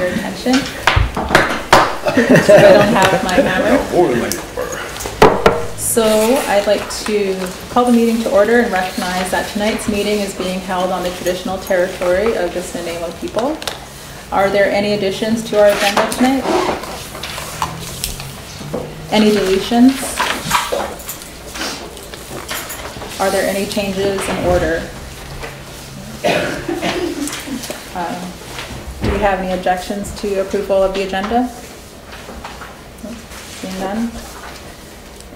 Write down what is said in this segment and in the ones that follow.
your attention. So I don't have my hammer. So I'd like to call the meeting to order and recognize that tonight's meeting is being held on the traditional territory of the Snuneymuxw people. Are there any additions to our agenda tonight? Any deletions? Are there any changes in order? Do we have any objections to approval of the agenda? Seeing none.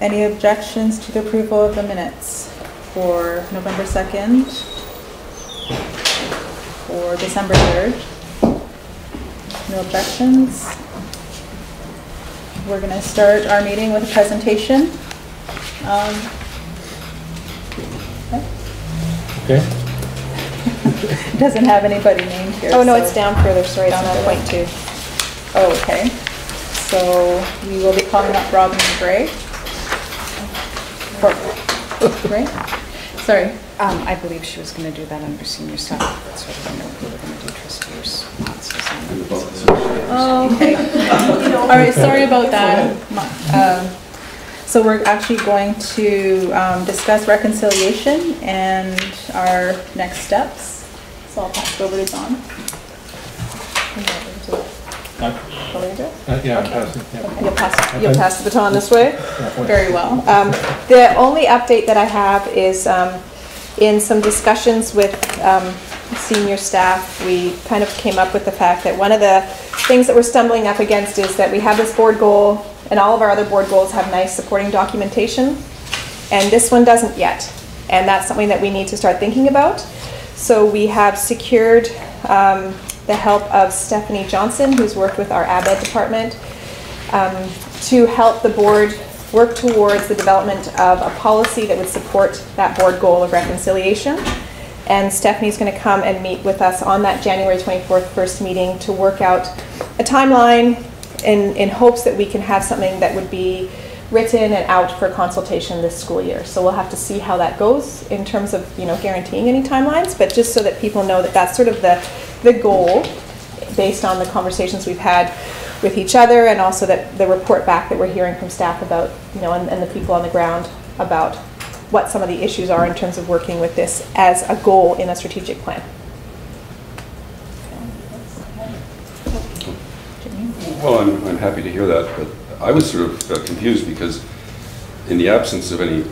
Any objections to the approval of the minutes for November 2nd or December 3rd? No objections. We're going to start our meeting with a presentation. Okay. Doesn't have anybody named here. Oh, no, so it's down further. Sorry, it's not point 2. Oh, okay. So we will be calling up Robin Gray. Right? Sorry. I believe she was going to do that under senior staff. So I don't know who we're going to do trustee responses on. Oh, okay. All right, sorry about that. So we're actually going to discuss reconciliation and our next steps. So I'll pass it over to John. Yeah, I'm passing. Yeah. Okay. You'll pass the baton this way? Very well. The only update that I have is in some discussions with senior staff, we kind of came up with the fact that one of the things that we're stumbling up against is that we have this board goal, and all of our other board goals have nice supporting documentation, and this one doesn't yet. And that's something that we need to start thinking about. So we have secured the help of Stephanie Johnson, who's worked with our ABED department, to help the board work towards the development of a policy that would support that board goal of reconciliation. And Stephanie's going to come and meet with us on that January 24th first meeting to work out a timeline in hopes that we can have something that would be written and out for consultation this school year. So we'll have to see how that goes in terms of, you know, guaranteeing any timelines, but just so that people know that that's sort of the goal based on the conversations we've had with each other, and also that the report back that we're hearing from staff about, you know, and the people on the ground about what some of the issues are in terms of working with this as a goal in a strategic plan. Well, I'm happy to hear that, but I was sort of confused because in the absence of any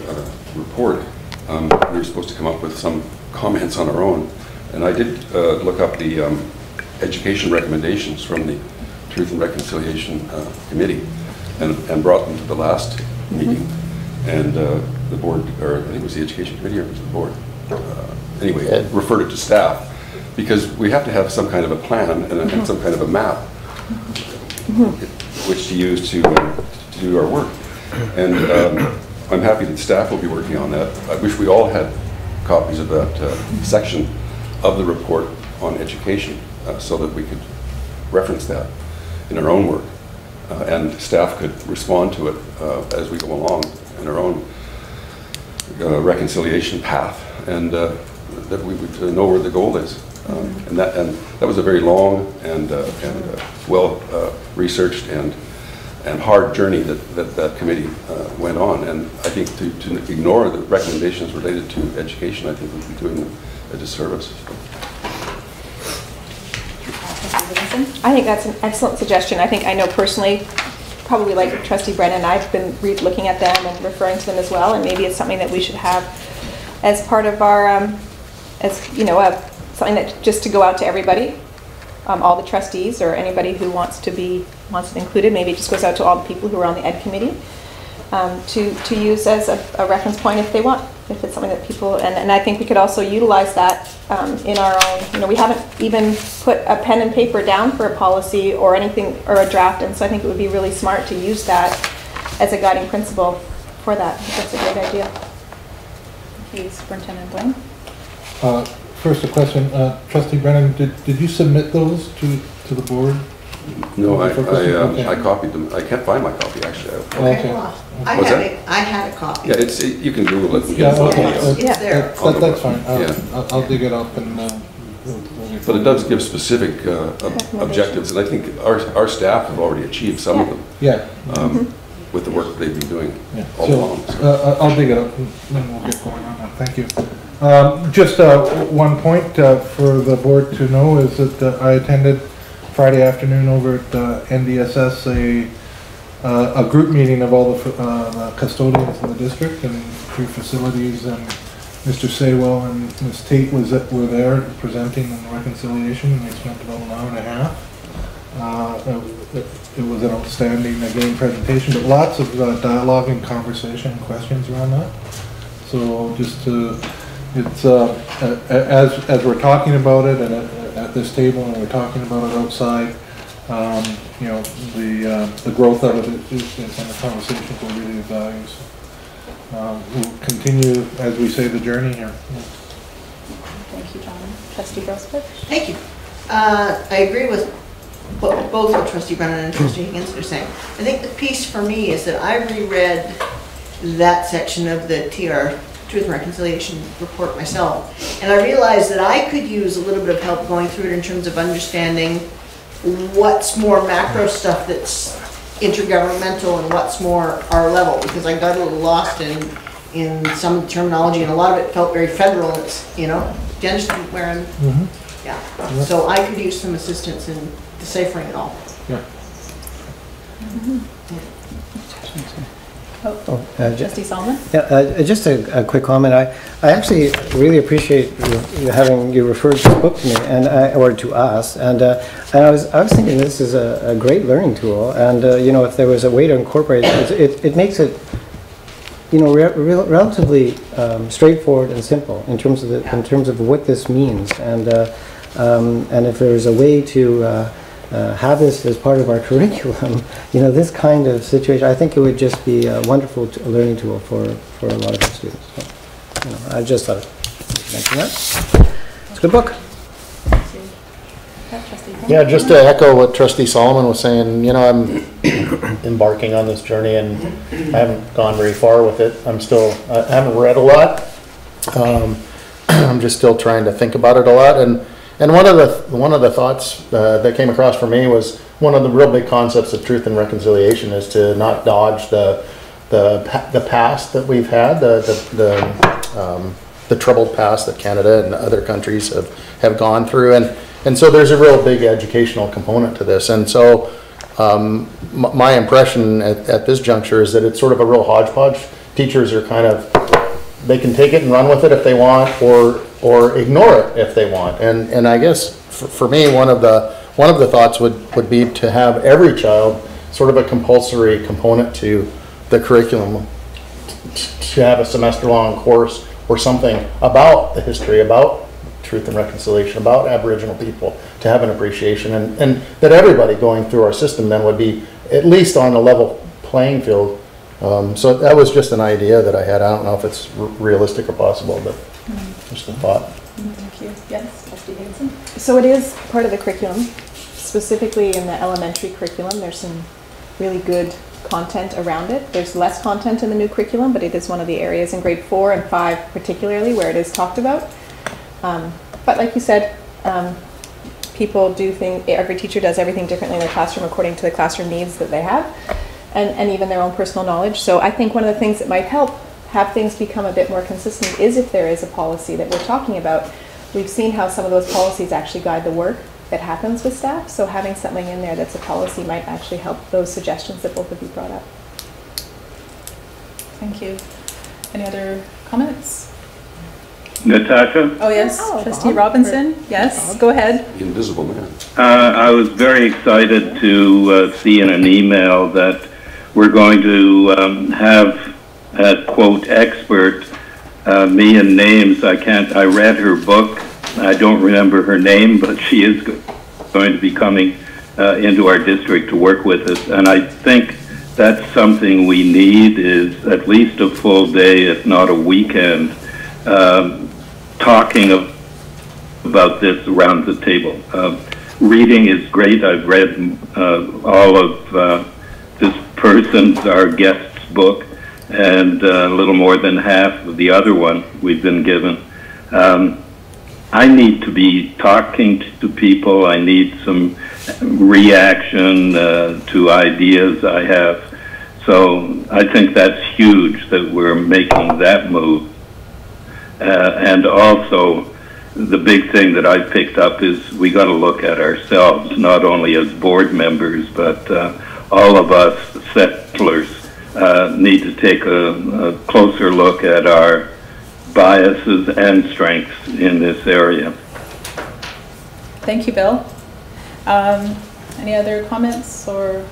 report, we were supposed to come up with some comments on our own. And I did look up the education recommendations from the Truth and Reconciliation Committee and brought them to the last meeting. And the board, or I think it was the Education Committee or it was the board, anyway, referred it to staff because we have to have some kind of a plan and some kind of a map which to use to do our work. And I'm happy that staff will be working on that. I wish we all had copies of that section of the report on education so that we could reference that in our own work. And staff could respond to it as we go along in our own reconciliation path, and that we would know where the goal is. And that was a very long and well researched and hard journey that committee went on. And I think to ignore the recommendations related to education, I think we'd be doing them a disservice. I think that's an excellent suggestion. I know personally, probably like Trustee Brennan, I've been looking at them and referring to them as well, and maybe it's something that we should have as part of our, as you know, something that just to go out to everybody, all the trustees or anybody who wants it included. Maybe it just goes out to all the people who are on the Ed Committee to use as a reference point if they want, if it's something that people, and I think we could also utilize that in our own, you know, we haven't even put a pen and paper down for a policy or anything, or a draft, and so I think it would be really smart to use that as a guiding principle for that. That's a great idea. Okay, Superintendent Blaine. First a question, Trustee Brennan, did you submit those to the board? No, I copied them. I can't find my copy actually. Okay. Well, I had a copy. Yeah, you can Google it. And yeah, get okay. It's there. That's fine. Yeah. I'll dig it up and we'll But it does give specific objectives, and I think our staff have already achieved some of them Yeah. with the work that they've been doing Yeah. all along. So, I'll dig it up and then we'll get going on that. Thank you. Just one point for the board to know is that I attended Friday afternoon over at NDSS a group meeting of all the custodians in the district and three facilities, and Mr. Saywell and Ms. Tate were there presenting on reconciliation, and they spent about an hour and a half. It was an outstanding, again, presentation, but lots of dialogue and conversation and questions around that. So just to, it's, as we're talking about it and at this table and we're talking about it outside, you know, the growth of it is and the conversations will really value. So, we'll continue, as we say, the journey here. Thank you, John. Trustee Grossberg? Thank you. I agree with both what Trustee Brennan and Trustee Higgins are saying. I think the piece for me is that I reread that section of the TR, Truth and Reconciliation report myself, and I realized that I could use a little bit of help going through it in terms of understanding what's more macro stuff that's intergovernmental and what's more our level, because I got a little lost in some of the terminology, and a lot of it felt very federal. It's, you know, do you understand where I'm? Yeah. So I could use some assistance in deciphering it all. Yeah. Trustee Solomon? Yeah, just a quick comment. I actually really appreciate having you referred this book to me or to us, and I was thinking this is a great learning tool, and you know, if there was a way to incorporate it, it makes it, you know, relatively straightforward and simple in terms of what this means, and if there was a way to have this as part of our curriculum, you know, this kind of situation, I think it would just be a wonderful learning tool for a lot of our students. So, you know, I just thought I'd mention that. It's a good book. Yeah, just to echo what Trustee Solomon was saying, you know, I'm embarking on this journey and I haven't gone very far with it. I haven't read a lot. I'm just still trying to think about it a lot. And one of the thoughts that came across for me was one of the real big concepts of truth and reconciliation is to not dodge the past that we've had, the troubled past that Canada and other countries have gone through, and so there's a real big educational component to this. And so my impression at this juncture is that it's sort of a real hodgepodge. Teachers are kind of, they can take it and run with it if they want, or ignore it if they want. And I guess for me, one of the thoughts would be to have every child sort of a compulsory component to the curriculum, to have a semester-long course or something about the history, about truth and reconciliation, about Aboriginal people, to have an appreciation, and that everybody going through our system then would be at least on a level playing field. So that was just an idea that I had. I don't know if it's realistic or possible, but just a thought. Thank you. Yes, Trustee Higginson? So it is part of the curriculum, specifically in the elementary curriculum. There's some really good content around it. There's less content in the new curriculum, but it is one of the areas in grade 4 and 5 particularly where it is talked about. But like you said, people do think, every teacher does everything differently in their classroom according to the classroom needs that they have, and even their own personal knowledge. So I think one of the things that might help have things become a bit more consistent is if there is a policy that we're talking about. We've seen how some of those policies actually guide the work that happens with staff, so having something in there that's a policy might actually help those suggestions that both of you brought up. Thank you. Any other comments? Natasha? Oh, yes. Trustee Robinson? Yes, go ahead. The Invisible Man. I was very excited to see in an email that we're going to have a quote expert, me and names. I read her book. I don't remember her name, but she is going to be coming into our district to work with us. And I think that's something we need, is at least a full day, if not a weekend, talking about this around the table. Reading is great. I've read all of this person's, our guest's book, and a little more than half of the other one we've been given. I need to be talking to people. I need some reaction to ideas I have. So I think that's huge that we're making that move. And also, the big thing that I picked up is we got to look at ourselves, not only as board members, but all of us settlers need to take a closer look at our biases and strengths in this area. Thank you, Bill. Any other comments? Or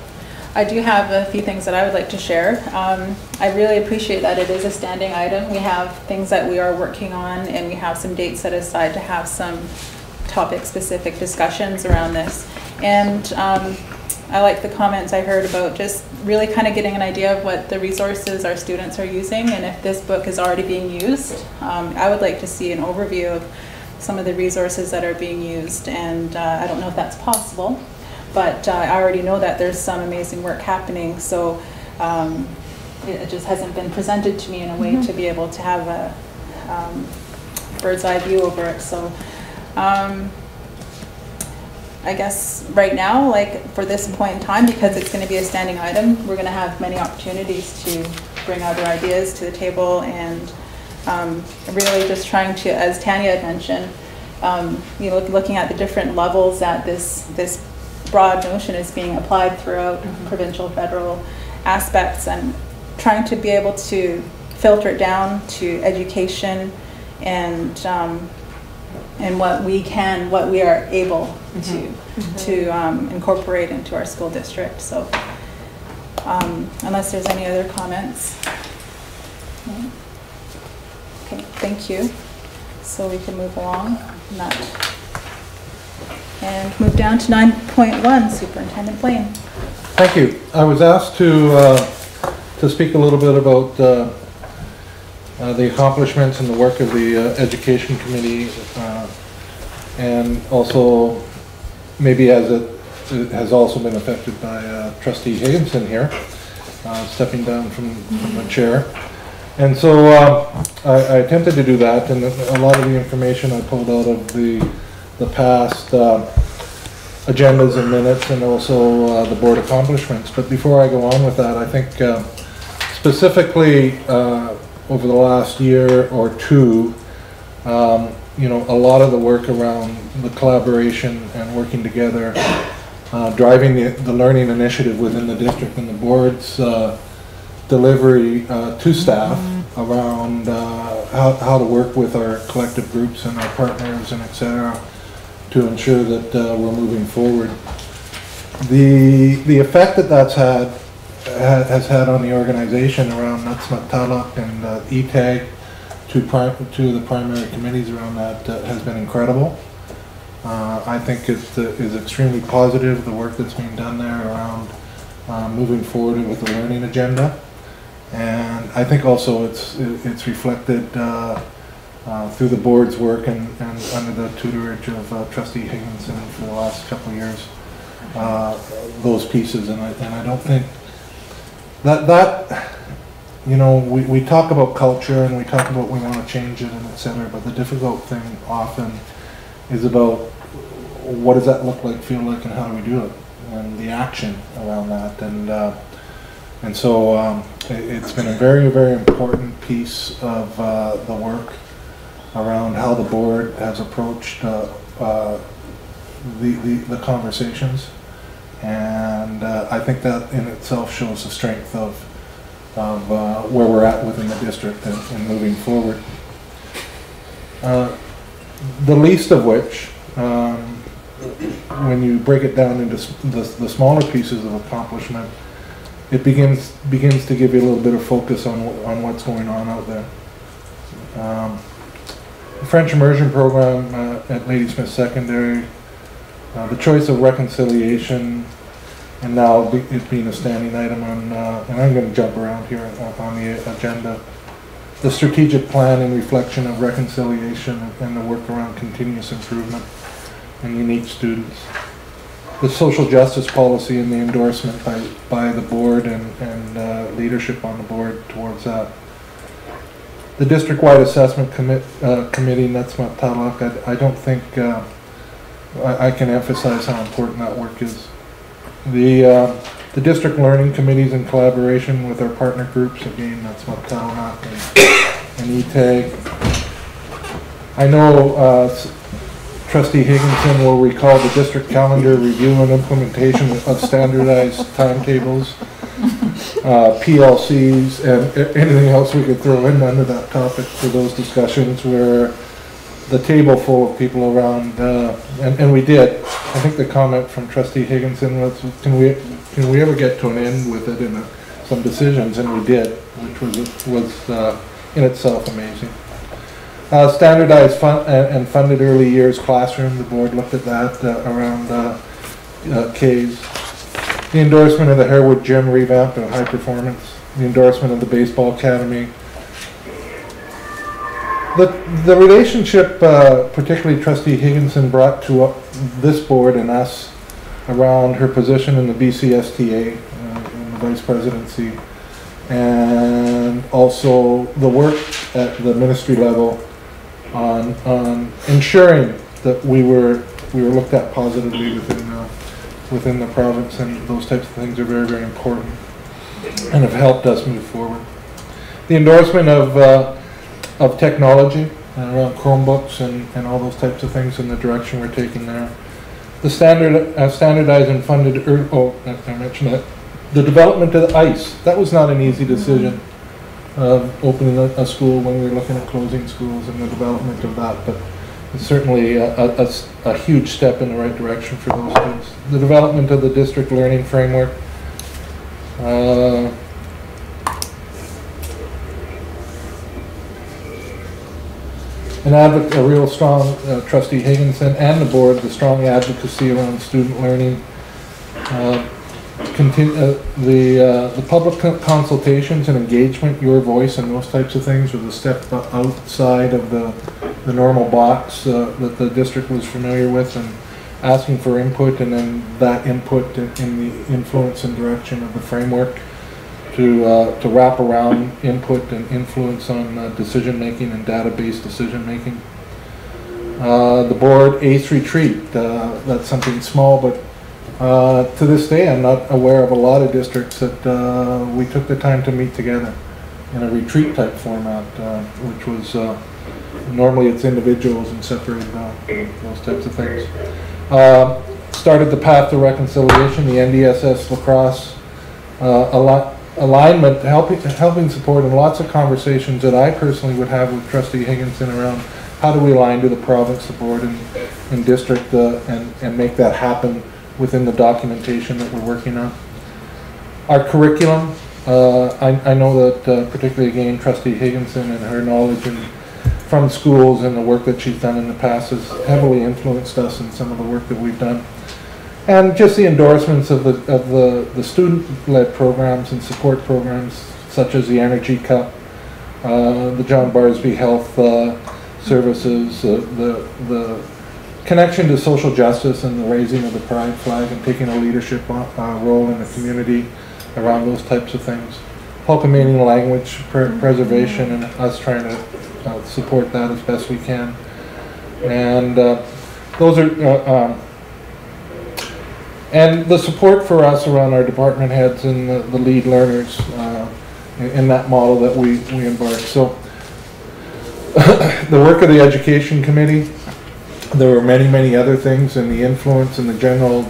I do have a few things that I would like to share. I really appreciate that it is a standing item. We have things that we are working on, and we have some dates set aside to have some topic-specific discussions around this. And I like the comments I heard about just really kind of getting an idea of what the resources our students are using, and if this book is already being used. I would like to see an overview of some of the resources that are being used, and I don't know if that's possible, but I already know that there's some amazing work happening, so it just hasn't been presented to me in a way to be able to have a bird's eye view over it. So I guess right now, like for this point in time, because it's going to be a standing item, we're going to have many opportunities to bring other ideas to the table, and really just trying to, as Tanya had mentioned, you know, looking at the different levels that this broad notion is being applied throughout provincial, federal aspects, and trying to be able to filter it down to education and what we are able to incorporate into our school district. So unless there's any other comments. No? Okay, thank you. So we can move along and move down to 9.1, Superintendent Blaine. Thank you. I was asked to speak a little bit about the accomplishments and the work of the Education Committee, and also maybe as it has also been affected by Trustee Higginson here, stepping down from the chair. And so I attempted to do that, and a lot of the information I pulled out of the past agendas and minutes, and also the board accomplishments. But before I go on with that, I think specifically over the last year or two, you know, a lot of the work around the collaboration and working together, driving the learning initiative within the district and the board's delivery to staff around how to work with our collective groups and our partners and et cetera to ensure that we're moving forward. The effect that that's has had on the organization around Nuts Nut Taluk and ETAG to the primary committees around that has been incredible. I think it is extremely positive, the work that's being done there around moving forward with the learning agenda. And I think also it's reflected through the board's work and under the tutorage of Trustee Higginson for the last couple of years, those pieces. And I don't think that you know, we talk about culture and we talk about we want to change it and et cetera, but the difficult thing often is about what does that look like, feel like, and how do we do it, and the action around that. And so it's been a very, very important piece of the work around how the board has approached the conversations, and I think that in itself shows the strength of where we're at within the district and moving forward. The least of which, when you break it down into the smaller pieces of accomplishment, it begins to give you a little bit of focus on what's going on out there. The French immersion program at Ladysmith Secondary, the choice of reconciliation, and now it being a standing item on, and I'm going to jump around here on the agenda, the strategic plan and reflection of reconciliation and the work around continuous improvement and unique students. The social justice policy and the endorsement by the board and leadership on the board towards that. The district-wide assessment committee, Nutsmat Talak, I don't think I can emphasize how important that work is. The district learning committees in collaboration with our partner groups, again, Nutsmat Talak and ETAG. I know Trustee Higginson will recall the district calendar review and implementation of standardized timetables, PLCs, and anything else we could throw in under that topic for those discussions where the table full of people around, and we did. I think the comment from Trustee Higginson was, can we ever get to an end with it in some decisions, and we did, which was in itself amazing. Standardized and funded early years classroom, the board looked at that around K's. The endorsement of the Harewood Gym revamp and high performance. The endorsement of the Baseball Academy. The relationship, particularly Trustee Higginson brought to this board and us around her position in the BCSTA, in the vice presidency, and also the work at the ministry level on ensuring that we were looked at positively within the province, and those types of things are very, very important and have helped us move forward. The endorsement of technology around Chromebooks and all those types of things in the direction we're taking there. The standardized and funded, I mentioned that. The development of the ICE, that was not an easy decision. Opening a school when we were looking at closing schools and the development of that, but it's certainly a huge step in the right direction for those kids. The development of the district learning framework. A real strong Trustee Higginson and the board, the strong advocacy around student learning. The public consultations and engagement, your voice and those types of things was a step outside of the normal box that the district was familiar with, and asking for input, and then that input in the influence and direction of the framework to wrap around input and influence on decision making and database decision making. The board ACE retreat, that's something small, but to this day, I'm not aware of a lot of districts that we took the time to meet together in a retreat type format, which was normally it's individuals and separated those types of things. Started the path to reconciliation, the NDSS lacrosse alignment, helping support, and lots of conversations that I personally would have with Trustee Higginson around how do we align to the province, the board, and district, and make that happen within the documentation that we're working on. Our curriculum, I know that particularly again Trustee Higginson and her knowledge from schools and the work that she's done in the past has heavily influenced us in some of the work that we've done. And just the endorsements of the student-led programs and support programs such as the Energy Cup, the John Barsby Health Services, the connection to social justice and the raising of the pride flag and taking a leadership role in the community around those types of things. Hulkamanian language preservation and us trying to support that as best we can. And those are, and the support for us around our department heads and the lead learners in that model that we embarked. So the work of the Education Committee, there were many, many other things, and the influence and the general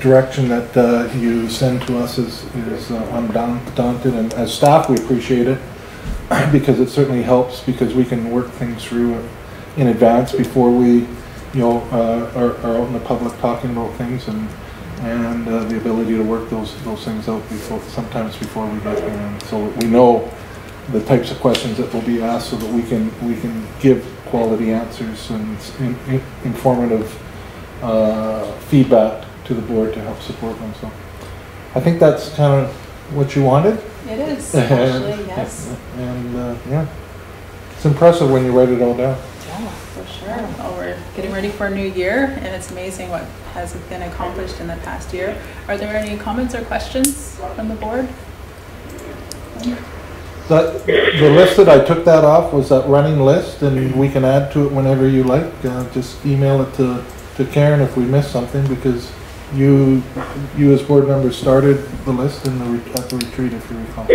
direction that you send to us is undaunted, and as staff we appreciate it because it certainly helps, because we can work things through in advance before we are out in the public talking about things, and the ability to work those things out sometimes before we get there, and so we know the types of questions that will be asked so that we can give quality answers and informative feedback to the board to help support them. So I think that's kind of what you wanted. It is, actually, yes. And yeah, it's impressive when you write it all down. Yeah, for sure. Well, we're getting ready for a new year, and it's amazing what has been accomplished in the past year. Are there any comments or questions from the board? The list that I took that off was that running list, and we can add to it whenever you like. Just email it to Karen if we missed something, because you as board members started the list at the retreat, if you recall.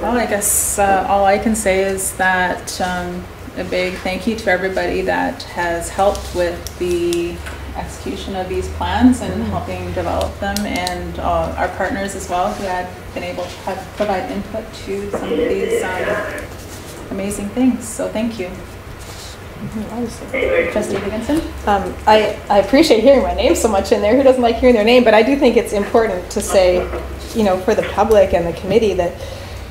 Well, I guess all I can say is that a big thank you to everybody that has helped with the execution of these plans and helping develop them, and our partners as well who had been able to provide input to some of these amazing things. So thank you. Trustee Higginson? I appreciate hearing my name so much in there. Who doesn't like hearing their name? But I do think it's important to say, you know, for the public and the committee that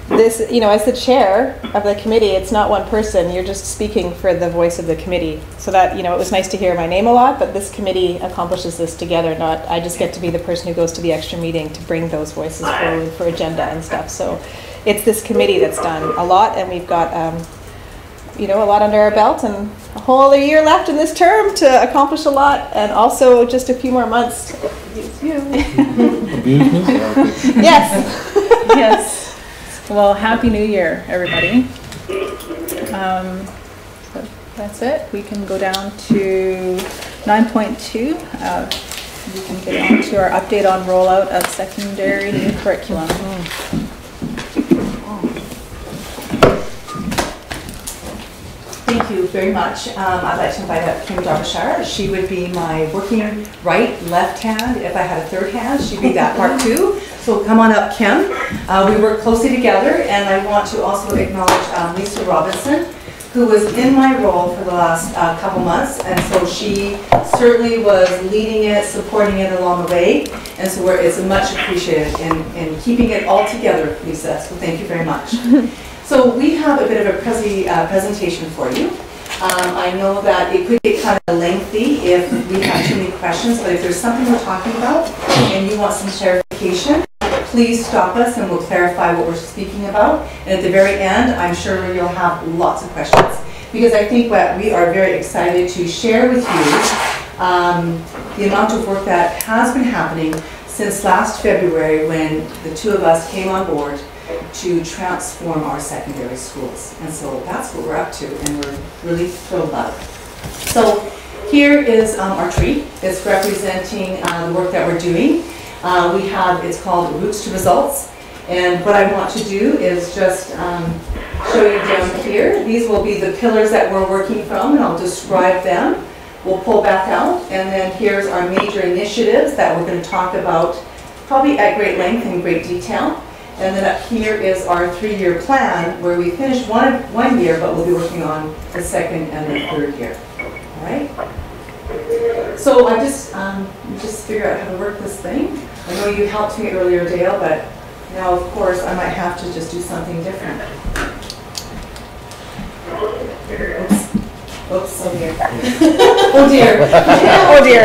this, you know, as the chair of the committee, it's not one person. You're just speaking for the voice of the committee. So that, you know, it was nice to hear my name a lot, but this committee accomplishes this together. Not I just get to be the person who goes to the extra meeting to bring those voices forward for agenda and stuff. So it's this committee that's done a lot, and we've got, you know, a lot under our belt and a whole other year left in this term to accomplish a lot, and also just a few more months. Yes. Yes. Well, Happy New Year, everybody. So that's it. We can go down to 9.2. We can get on to our update on rollout of secondary new curriculum. Thank you very much. I'd like to invite up Kim Darbyshire. She would be my working right, left hand. If I had a third hand, she'd be that part too. So come on up, Kim. We work closely together, and I want to also acknowledge Lisa Robinson, who was in my role for the last couple months, and so she certainly was leading it, supporting it along the way, and so it's much appreciated in keeping it all together, Lisa. So thank you very much. So we have a bit of a presentation for you. I know that it could get kind of lengthy if we have too many questions, but if there's something we're talking about and you want some clarification, please stop us and we'll clarify what we're speaking about. And at the very end, I'm sure you'll have lots of questions, because I think what we are very excited to share with you the amount of work that has been happening since last February, when the two of us came on board to transform our secondary schools. And so that's what we're up to, and we're really thrilled about it. So here is our tree. It's representing the work that we're doing. It's called Roots to Results. And what I want to do is just show you down here. These will be the pillars that we're working from, and I'll describe them. We'll pull back out, and then here's our major initiatives that we're going to talk about probably at great length and great detail. And then up here is our 3-year plan, where we finished one year, but we'll be working on the second and the third year. All right? So I just figure out how to work this thing. I know you helped me earlier, Dale, but now, of course, I might have to just do something different. Oops. Oops. Oh dear. Oh dear. Oh dear.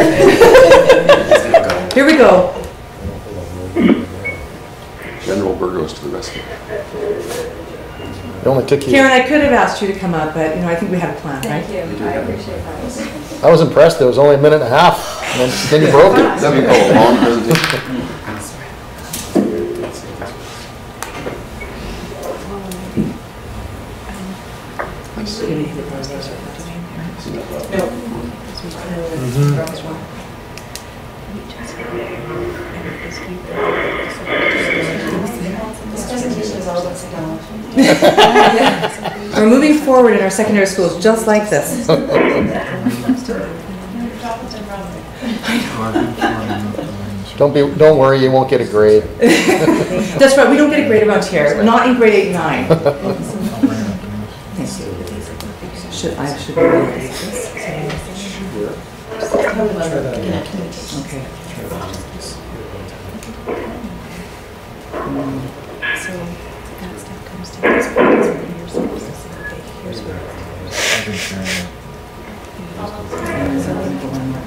Here we go. General Burgos to the rescue. It only took you. Karen, I could have asked you to come up, but I think we had a plan, right? Thank you. I appreciate that. I was impressed. It was only a minute and a half, and then you broke it. That'd be called a long presentation. We're moving forward in our secondary schools just like this. Don't worry, you won't get a grade. That's right, we don't get a grade around here, not in grade 8 and 9. I should be able to take this. Okay.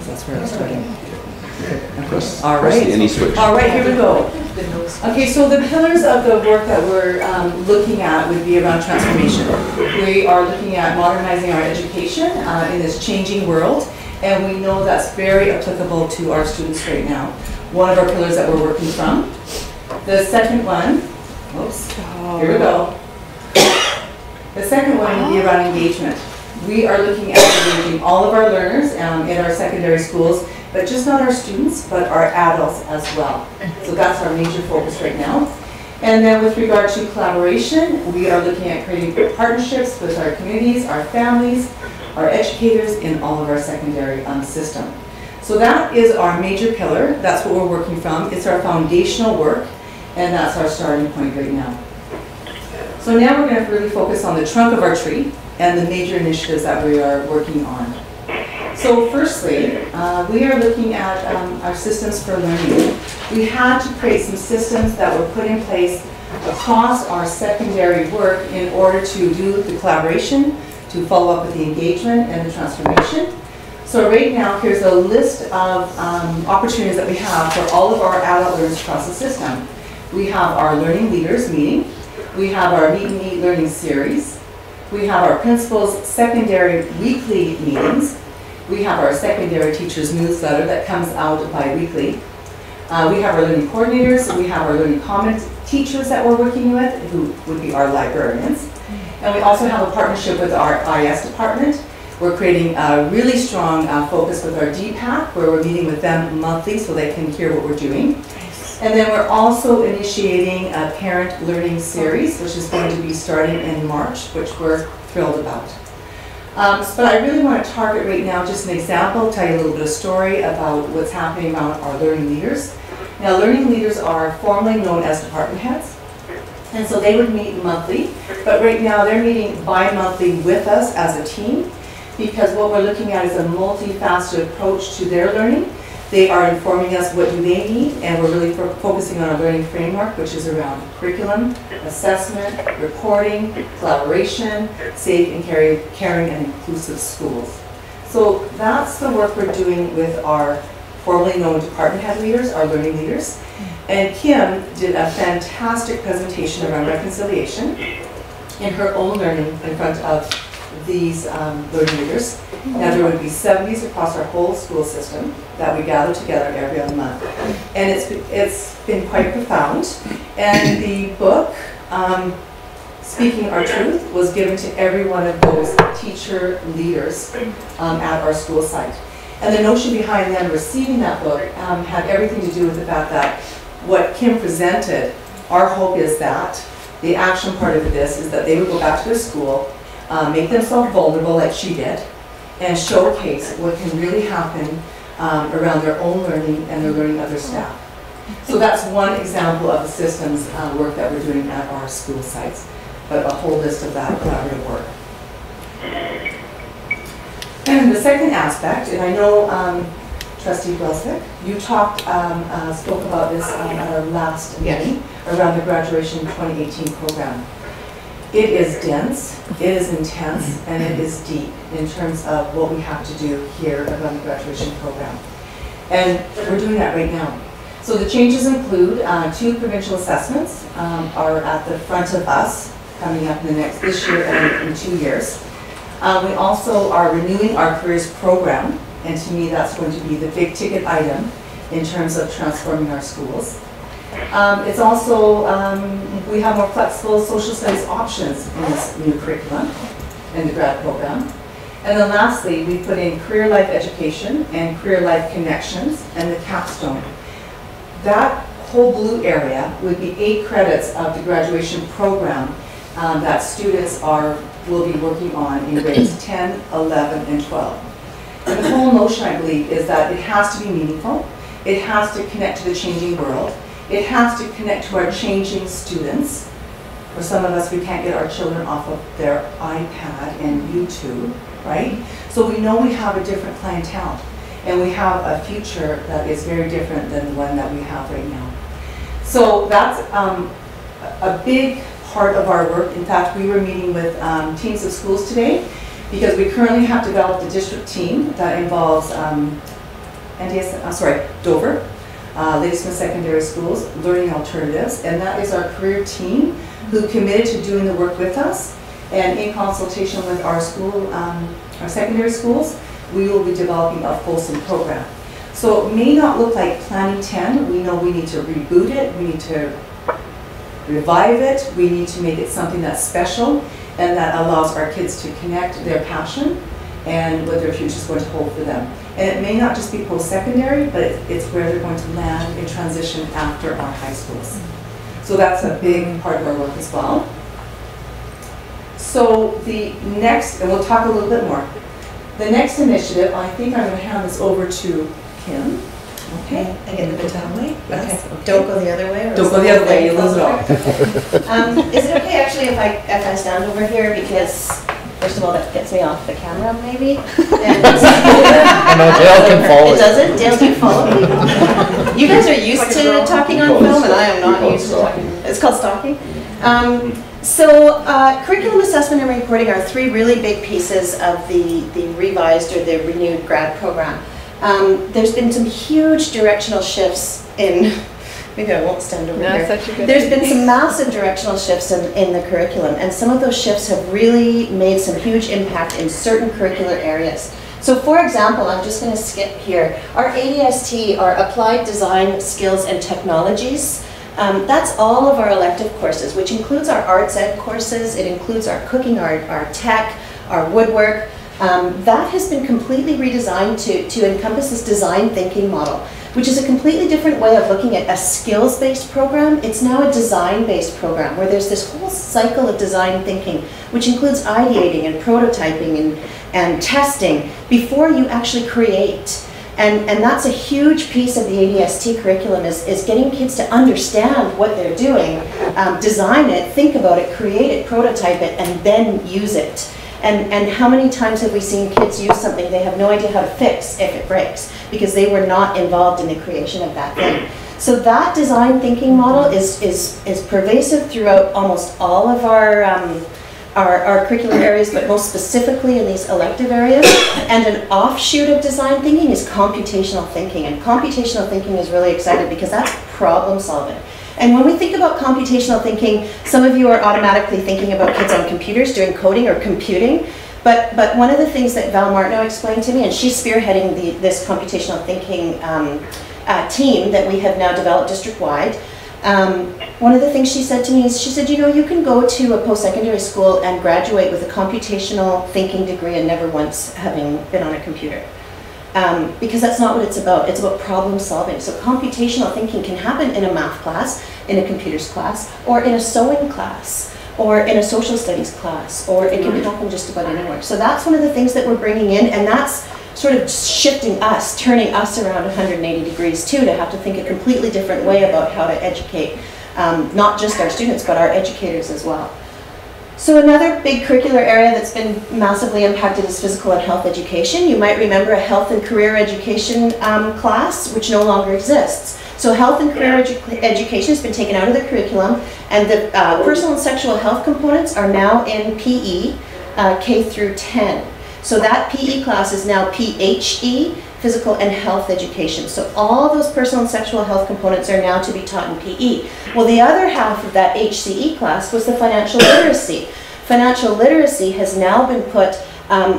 That's where I was starting. All right. Any switch. All right, here we go. Okay, so the pillars of the work that we're looking at would be around transformation. We are looking at modernizing our education in this changing world, and we know that's very applicable to our students right now. One of our pillars that we're working from The second one, oops, here we go. The second one would be around engagement. We are looking at engaging all of our learners in our secondary schools, but just not our students, but our adults as well. So that's our major focus right now. And then with regard to collaboration, we are looking at creating partnerships with our communities, our families, our educators in all of our secondary system. So that is our major pillar. That's what we're working from. It's our foundational work, and that's our starting point right now. So now we're going to really focus on the trunk of our tree and the major initiatives that we are working on. So firstly, we are looking at our systems for learning. We had to create some systems that were put in place across our secondary work in order to do the collaboration, to follow up with the engagement and the transformation. So right now, here's a list of opportunities that we have for all of our adult learners across the system. We have our learning leaders meeting. We have our Meet and Eat learning series. We have our principals' secondary weekly meetings. We have our secondary teachers newsletter that comes out bi-weekly. We have our learning coordinators. We have our learning commons teachers that we're working with, who would be our librarians. And we also have a partnership with our IS department. We're creating a really strong focus with our DPAC, where we're meeting with them monthly so they can hear what we're doing. And then we're also initiating a parent learning series, which is going to be starting in March, which we're thrilled about. But I really want to target right now just an example, tell you a little bit of story about what's happening around our learning leaders. Now, learning leaders are formally known as department heads, and so they would meet monthly, but right now they're meeting bi-monthly with us as a team, because what we're looking at is a multifaceted approach to their learning. They are informing us what do they need, and we're really focusing on our learning framework, which is around curriculum, assessment, reporting, collaboration, safe and caring and inclusive schools. So that's the work we're doing with our formerly known department head leaders, our learning leaders. And Kim did a fantastic presentation around reconciliation in her own learning in front of these learning leaders. Now there would be 70s across our whole school system that we gather together every other month. And it's been quite profound. And the book, Speaking Our Truth, was given to every one of those teacher leaders at our school site. And the notion behind them receiving that book had everything to do with the fact that what Kim presented, our hope is that the action part of this is that they would go back to their school, make themselves vulnerable like she did, and showcase what can really happen around their own learning and their learning of their staff. So that's one example of the systems work that we're doing at our school sites, but a whole list of that collaborative work. And the second aspect, and I know Trustee Blesnick, you spoke about this at our last meeting around the Graduation 2018 program. It is dense, it is intense, and it is deep in terms of what we have to do here around the graduation program. And we're doing that right now. So the changes include 2 provincial assessments are at the front of us coming up in this year and in 2 years. We also are renewing our careers program, and to me that's going to be the big ticket item in terms of transforming our schools. It's also, we have more flexible social studies options in this new curriculum in the grad program. And then lastly, we put in career life education and career life connections and the capstone. That whole blue area would be 8 credits of the graduation program that students will be working on in grades 10, 11, and 12. And the whole notion, I believe, is that it has to be meaningful. It has to connect to the changing world. It has to connect to our changing students. For some of us, we can't get our children off of their iPad and YouTube, right? So we know we have a different clientele, and we have a future that is very different than the one that we have right now. So that's a big part of our work. In fact, we were meeting with teams of schools today, because we currently have developed a district team that involves Dover, Ladysmith Secondary Schools, Learning Alternatives, and that is our career team who committed to doing the work with us. And in consultation with our secondary schools, we will be developing a fulsome program. So it may not look like Planning 10. We know we need to reboot it. We need to revive it, we need to make it something that's special and that allows our kids to connect their passion and what their future is going to hold for them. And it may not just be post-secondary, but it's where they're going to land in transition after our high schools. So that's a big part of our work as well. So the next, and we'll talk a little bit more, the next initiative, I think I'm going to hand this over to Kim. Okay. I get the baton way? Okay. Don't go the other way? Or Don't go the other way, you lose it all. Is it okay actually if I stand over here, because first of all that gets me off the camera maybe? And Dale can follow it doesn't? Dale can follow me? You guys are used to talking on film and I am not used to talking. It's called stalking? Curriculum assessment and reporting are three really big pieces of the revised or the renewed grad program. There's been some huge directional shifts in, maybe I won't stand over here. Such a good There's been some massive directional shifts in the curriculum, and some of those shifts have really made some huge impact in certain curricular areas. So for example, I'm just going to skip here. Our ADST, our Applied Design Skills and Technologies, that's all of our elective courses, which includes our arts ed courses, it includes our cooking, our tech, our woodwork. That has been completely redesigned to encompass this design thinking model, which is a completely different way of looking at a skills-based program. It's now a design-based program where there's this whole cycle of design thinking, which includes ideating and prototyping and testing before you actually create. And that's a huge piece of the ADST curriculum is getting kids to understand what they're doing, design it, think about it, create it, prototype it, and then use it. And how many times have we seen kids use something they have no idea how to fix if it breaks because they were not involved in the creation of that thing. So that design thinking model is pervasive throughout almost all of our curricular areas, but most specifically in these elective areas. And an offshoot of design thinking is computational thinking. And computational thinking is really exciting because that's problem solving. And when we think about computational thinking, some of you are automatically thinking about kids on computers doing coding or computing. But one of the things that Val Martineau explained to me, and she's spearheading this computational thinking team that we have now developed district-wide, one of the things she said to me is, she said, you know, you can go to a post-secondary school and graduate with a computational thinking degree and never once having been on a computer. Because that's not what it's about. It's about problem solving. So computational thinking can happen in a math class, in a computers class, or in a sewing class, or in a social studies class, or it can happen just about anywhere. So that's one of the things that we're bringing in, and that's sort of shifting us, turning us around 180 degrees too, to have to think a completely different way about how to educate, not just our students, but our educators as well. So another big curricular area that's been massively impacted is physical and health education. You might remember a health and career education class, which no longer exists. So health and career education has been taken out of the curriculum, and the personal and sexual health components are now in PE, K through 10. So that PE class is now PHE, physical and health education. So all those personal and sexual health components are now to be taught in PE. Well, the other half of that HCE class was the financial literacy. Financial literacy has now been put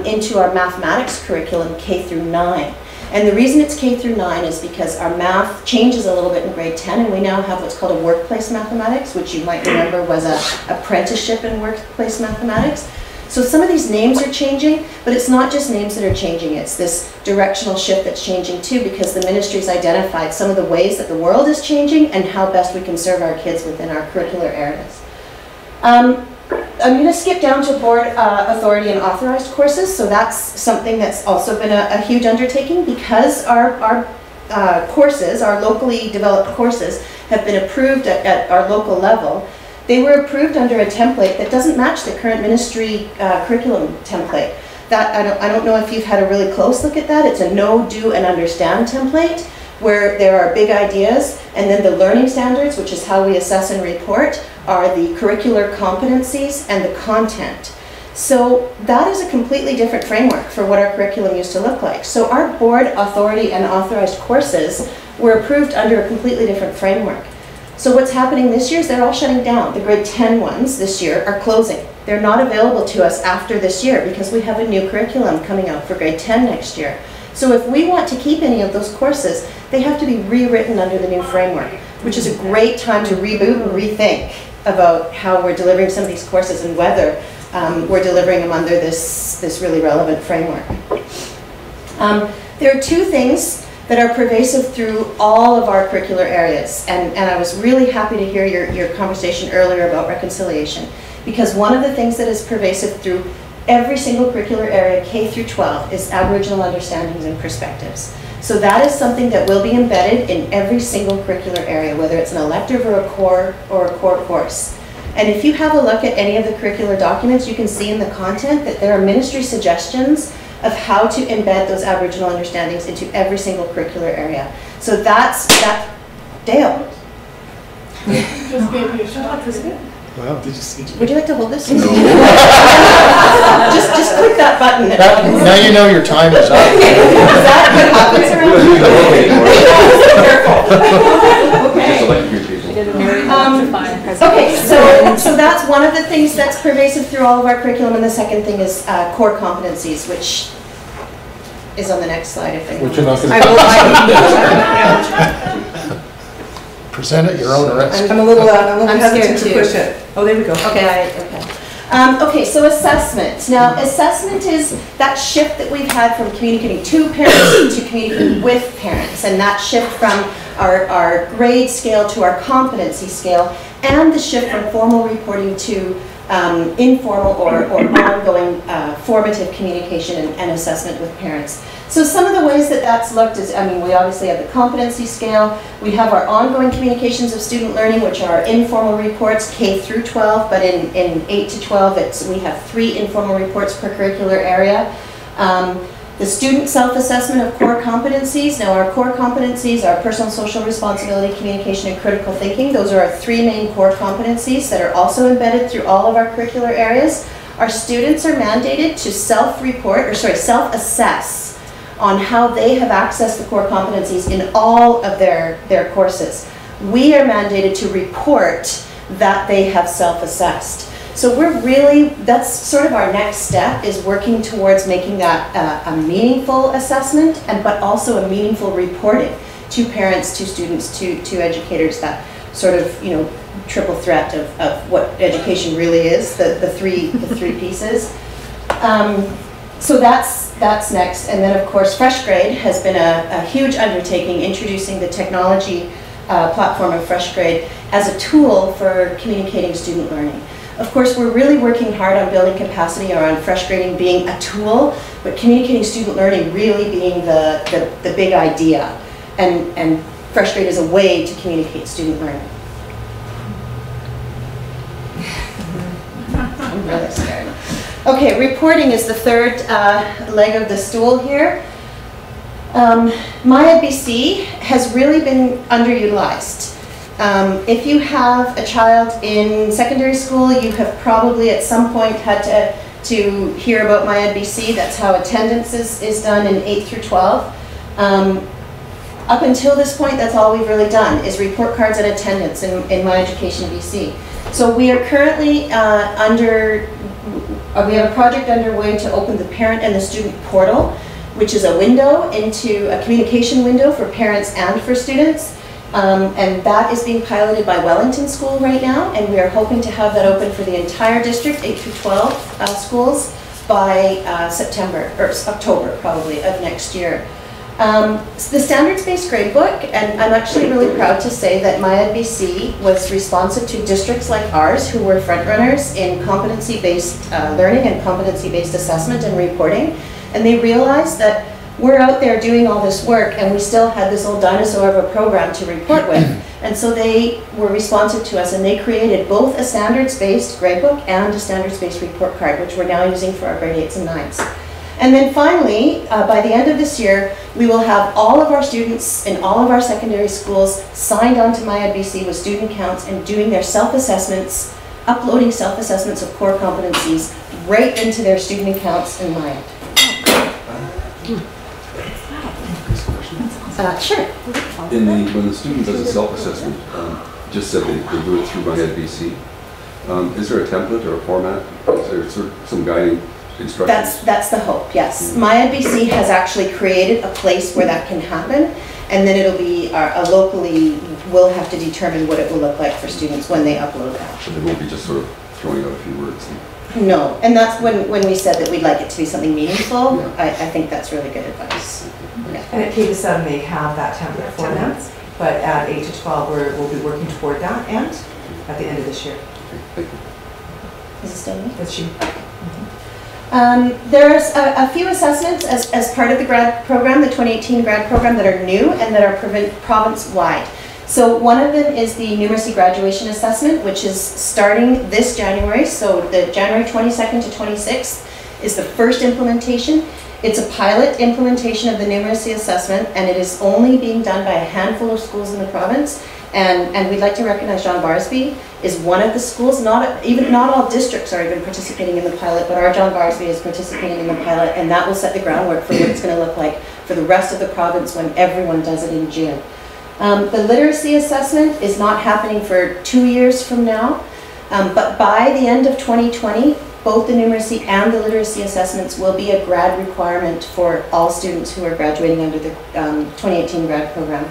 into our mathematics curriculum K through 9. And the reason it's K through 9 is because our math changes a little bit in grade 10, and we now have what's called a workplace mathematics, which you might remember was an apprenticeship in workplace mathematics. So some of these names are changing, but it's not just names that are changing, it's this directional shift that's changing too, because the ministry's identified some of the ways that the world is changing and how best we can serve our kids within our curricular areas. I'm going to skip down to board authority and authorized courses. So that's something that's also been a huge undertaking, because our courses, our locally developed courses, have been approved at our local level. They were approved under a template that doesn't match the current ministry curriculum template. That I don't know if you've had a really close look at that. It's a know, do, and understand template, where there are big ideas, and then the learning standards, which is how we assess and report, are the curricular competencies and the content. So that is a completely different framework for what our curriculum used to look like. So our board authority and authorized courses were approved under a completely different framework. So what's happening this year is they're all shutting down. The grade 10 ones this year are closing. They're not available to us after this year because we have a new curriculum coming out for grade 10 next year. So if we want to keep any of those courses, they have to be rewritten under the new framework, which is a great time to reboot and rethink about how we're delivering some of these courses and whether we're delivering them under this really relevant framework. There are two things that are pervasive through all of our curricular areas, and I was really happy to hear your conversation earlier about reconciliation, because one of the things that is pervasive through every single curricular area, K through 12, is Aboriginal understandings and perspectives. So that is something that will be embedded in every single curricular area, whether it's an elective or a core course. And if you have a look at any of the curricular documents, you can see in the content that there are ministry suggestions of how to embed those Aboriginal understandings into every single curricular area. So that's that. Dale. Just gave you a shot. Wow. Would you like to hold this? No. just click that button. Now you know your time is up. Is that what happens around here? Okay, so that's one of the things that's pervasive through all of our curriculum, and the second thing is core competencies, which is on the next slide. If Which you're not going to present at your own risk. I'm a little hesitant to push it. Oh, there we go. Okay, okay, so assessment. Now, assessment is that shift that we've had from communicating to parents to communicating with parents, and that shift from our grade scale to our competency scale, and the shift from formal reporting to informal or ongoing formative communication and assessment with parents. So some of the ways that that's looked is, I mean, we obviously have the competency scale. We have our ongoing communications of student learning, which are informal reports, K through 12, but in 8 to 12, we have 3 informal reports per curricular area. The student self-assessment of core competencies. Now, our core competencies are personal social responsibility, communication, and critical thinking. Those are our 3 main core competencies that are also embedded through all of our curricular areas. Our students are mandated to self-assess on how they have accessed the core competencies in all of their courses. We are mandated to report that they have self-assessed. So that's sort of our next step, is working towards making that a meaningful assessment, but also a meaningful reporting to parents, to students, to educators, that sort of, triple threat of what education really is, the three pieces. So that's next. And then, of course, Fresh Grade has been a huge undertaking, introducing the technology platform of Fresh Grade as a tool for communicating student learning. Of course, we're really working hard on building capacity around fresh grading being a tool, but communicating student learning really being the big idea. And Fresh Grade is a way to communicate student learning. I'm really scared. Okay, reporting is the third leg of the stool here. MyEdBC has really been underutilized. If you have a child in secondary school, you have probably at some point had to hear about MyEdBC. That's how attendance is done in 8 through 12. Up until this point, that's all we've really done, is report cards and attendance in My Education BC. So we are currently we have a project underway to open the parent and the student portal, which is a window into a communication window for parents and for students. And that is being piloted by Wellington School right now, and we are hoping to have that open for the entire district, 8 through 12 schools, by October probably of next year. The standards-based gradebook, and I'm actually really proud to say that MyEdBC was responsive to districts like ours who were frontrunners in competency-based learning and competency-based assessment and reporting, and they realized that we're out there doing all this work and we still had this old dinosaur of a program to report with. And so they were responsive to us, and they created both a standards-based gradebook and a standards-based report card, which we're now using for our grade 8s and 9s. And then finally, by the end of this year, we will have all of our students in all of our secondary schools signed on to MyEdBC with student counts and doing their self-assessments, uploading self-assessments of core competencies right into their student accounts in MyEd. Sure. When the student does a self-assessment, just said they do it through MyEdBC, is there a template or a format? Is there sort of some guiding instructions? That's the hope, yes. MyNBC has actually created a place where that can happen, and then it'll be locally, we'll have to determine what it will look like for students when they upload that. So they won't be just sort of throwing out a few words. No, and that's when we said that we'd like it to be something meaningful. Yeah. I think that's really good advice. Yeah. And at K-7, they have that template for them, but at 8 to 12, we'll be working toward that and at the end of this year. Thank you. Is it still me? That's you. There's a few assessments as part of the grad program, the 2018 grad program, that are new and that are province-wide. So one of them is the numeracy graduation assessment, which is starting this January. So the January 22nd to 26th is the first implementation. It's a pilot implementation of the numeracy assessment, and it is only being done by a handful of schools in the province. And we'd like to recognize John Barsby is one of the schools. Not all districts are even participating in the pilot, but our John Barsby is participating in the pilot, and that will set the groundwork for what it's going to look like for the rest of the province when everyone does it in June. The literacy assessment is not happening for 2 years from now, but by the end of 2020, both the numeracy and the literacy assessments will be a grad requirement for all students who are graduating under the 2018 grad program.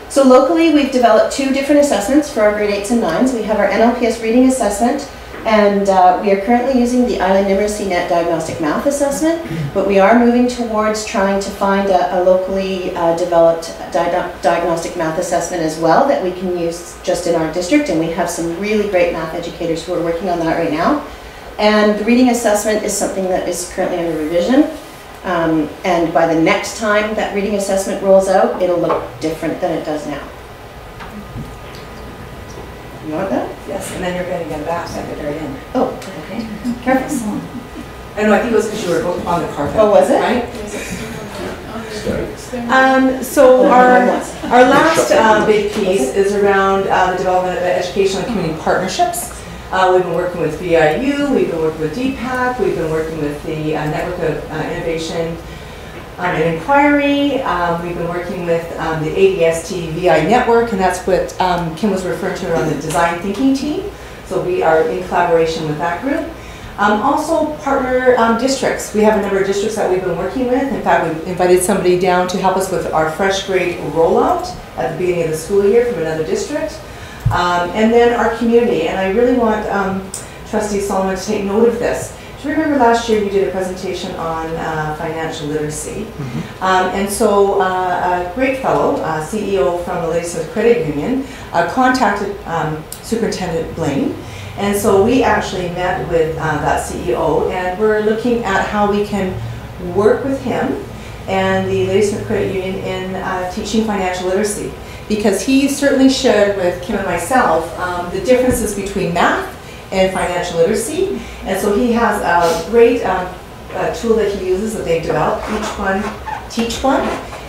So locally, we've developed 2 different assessments for our grade 8s and 9s. We have our NLPS reading assessment, and we are currently using the Island Numeracy Net Diagnostic Math Assessment, but we are moving towards trying to find a locally developed diagnostic math assessment as well that we can use just in our district, and we have some really great math educators who are working on that right now. And the reading assessment is something that is currently under revision. And by the next time that reading assessment rolls out, it'll look different than it does now. You want that? Yes, and then you're going to get back at the very end. Oh, okay. Careful. I know, I think it was because you were on the carpet. Oh, was it? Right? So our last big piece is around the development of educational and community partnerships. We've been working with VIU, we've been working with DPAC, we've been working with the Network of Innovation and Inquiry, we've been working with the ADST VI network, and that's what Kim was referring to around the design thinking team. So we are in collaboration with that group. Also partner districts. We have a number of districts that we've been working with. In fact, we've invited somebody down to help us with our fresh grade rollout at the beginning of the school year from another district. And then our community, and I really want Trustee Solomon to take note of this. Do you remember last year we did a presentation on financial literacy? And so a great fellow, CEO from the Ladysmith Credit Union, contacted Superintendent Blaine. And so we actually met with that CEO, and we're looking at how we can work with him and the Ladysmith Credit Union in teaching financial literacy. Because he certainly shared with Kim and myself the differences between math and financial literacy. And so he has a great tool that he uses that they've developed, Each One, Teach One.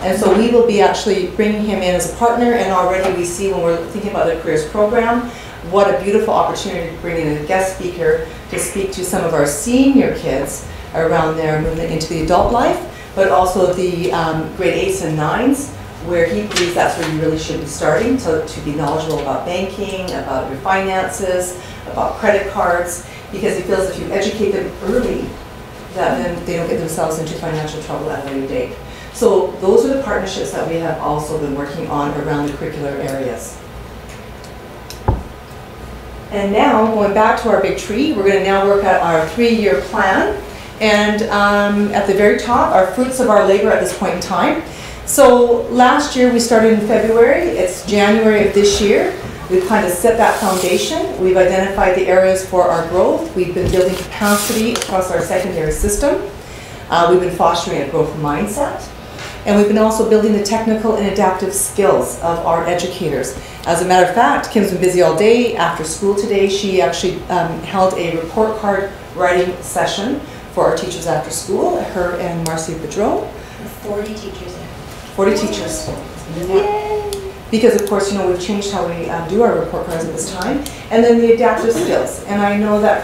And so we will be actually bringing him in as a partner, and already we see when we're thinking about the careers program, what a beautiful opportunity to bring in a guest speaker to speak to some of our senior kids around their movement into the adult life, but also the grade 8s and 9s, where he believes that's where you really should be starting, to be knowledgeable about banking, about your finances, about credit cards, because he feels if you educate them early, that then they don't get themselves into financial trouble at a later date. So those are the partnerships that we have also been working on around the curricular areas. And now, going back to our big tree, we're going to now work out our 3-year plan. And at the very top, our fruits of our labor at this point in time. So last year we started in February, it's January of this year. We've kind of set that foundation. We've identified the areas for our growth. We've been building capacity across our secondary system. We've been fostering a growth mindset. And we've been also building the technical and adaptive skills of our educators. As a matter of fact, Kim's been busy all day. After school today, she actually held a report card writing session for our teachers after school, her and Marcy Bedreau. 40 teachers. 40 teachers. Yeah. Because of course, you know, we've changed how we do our report cards at this time. And then the adaptive skills. And I know that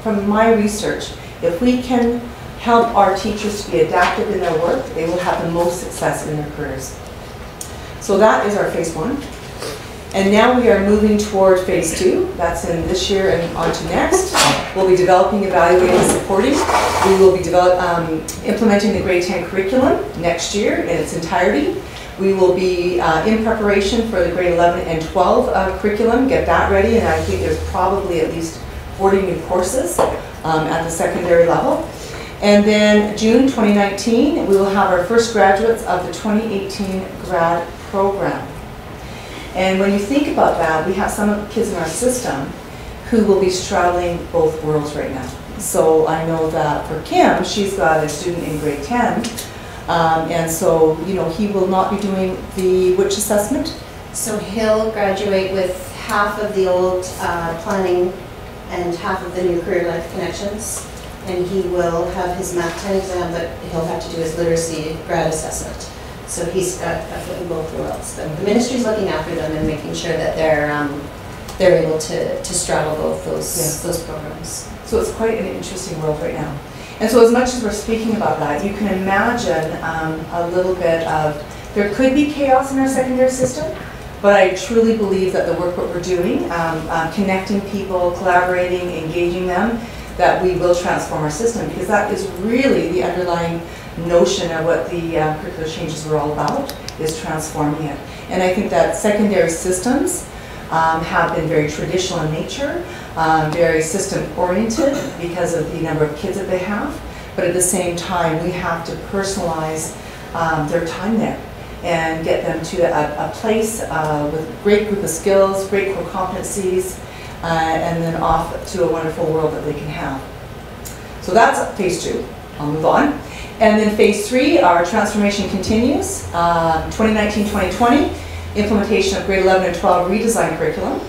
from my research, if we can help our teachers to be adaptive in their work, they will have the most success in their careers. So that is our phase 1. And now we are moving toward phase 2. That's in this year and on to next. We'll be developing, evaluating, and supporting. We will be implementing the grade 10 curriculum next year in its entirety. We will be in preparation for the grade 11 and 12 curriculum, get that ready, and I think there's probably at least 40 new courses at the secondary level. And then June 2019, we will have our first graduates of the 2018 grad program. And when you think about that, we have some of the kids in our system who will be straddling both worlds right now. So I know that for Kim, she's got a student in grade 10, and so, you know, he will not be doing the which assessment? So he'll graduate with half of the old planning and half of the new career life connections. And he will have his Math 10 exam, but he'll have to do his literacy grad assessment. So he's got a foot in both worlds. But the ministry's looking after them and making sure that they're able to straddle both those programs. So it's quite an interesting world right now. And so as much as we're speaking about that, you can imagine a little bit of, there could be chaos in our secondary system, but I truly believe that the work that we're doing, connecting people, collaborating, engaging them, that we will transform our system, because that is really the underlying notion of what the curricular changes were all about, is transforming it. And I think that secondary systems have been very traditional in nature, very system-oriented because of the number of kids that they have, but at the same time, we have to personalize their time there and get them to a place with a great group of skills, great core competencies, and then off to a wonderful world that they can have. So that's phase 2. I'll move on. And then phase 3, our transformation continues. 2019-2020, implementation of grade 11 and 12 redesign curriculum,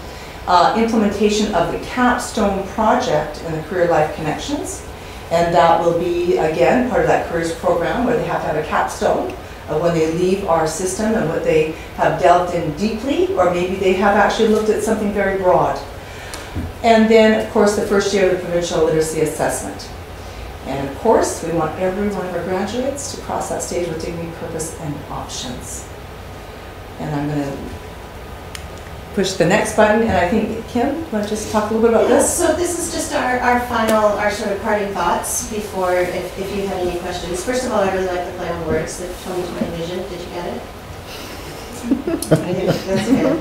implementation of the capstone project in the Career Life Connections, and that will be, again, part of that careers program where they have to have a capstone of when they leave our system and what they have delved in deeply, or maybe they have actually looked at something very broad. And then, of course, the first year of the provincial literacy assessment. And of course, we want every one of our graduates to cross that stage with dignity, purpose, and options. And I'm going to push the next button, and I think, Kim, you want to just talk a little bit about this? So this is just our sort of parting thoughts before, if you had any questions. First of all, I really like the play on words, the 2020 vision. Did you get it? I did. That's good.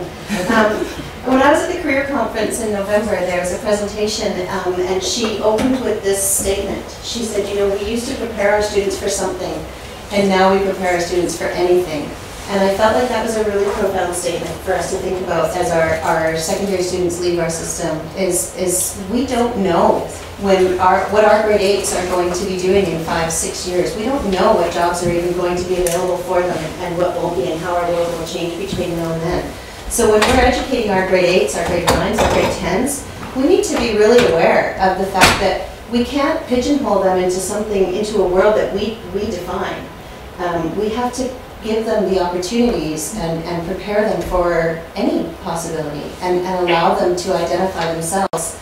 When I was at the career conference in November, there was a presentation, and she opened with this statement. She said, you know, we used to prepare our students for something, and now we prepare our students for anything. And I felt like that was a really profound statement for us to think about as our secondary students leave our system, is we don't know what our grade 8s are going to be doing in 5-6 years. We don't know what jobs are even going to be available for them and what won't be, and how our world will change between now and then. So when we're educating our grade 8s, our grade 9s, our grade 10s, we need to be really aware of the fact that we can't pigeonhole them into a world that we define. We have to give them the opportunities and prepare them for any possibility, and allow them to identify themselves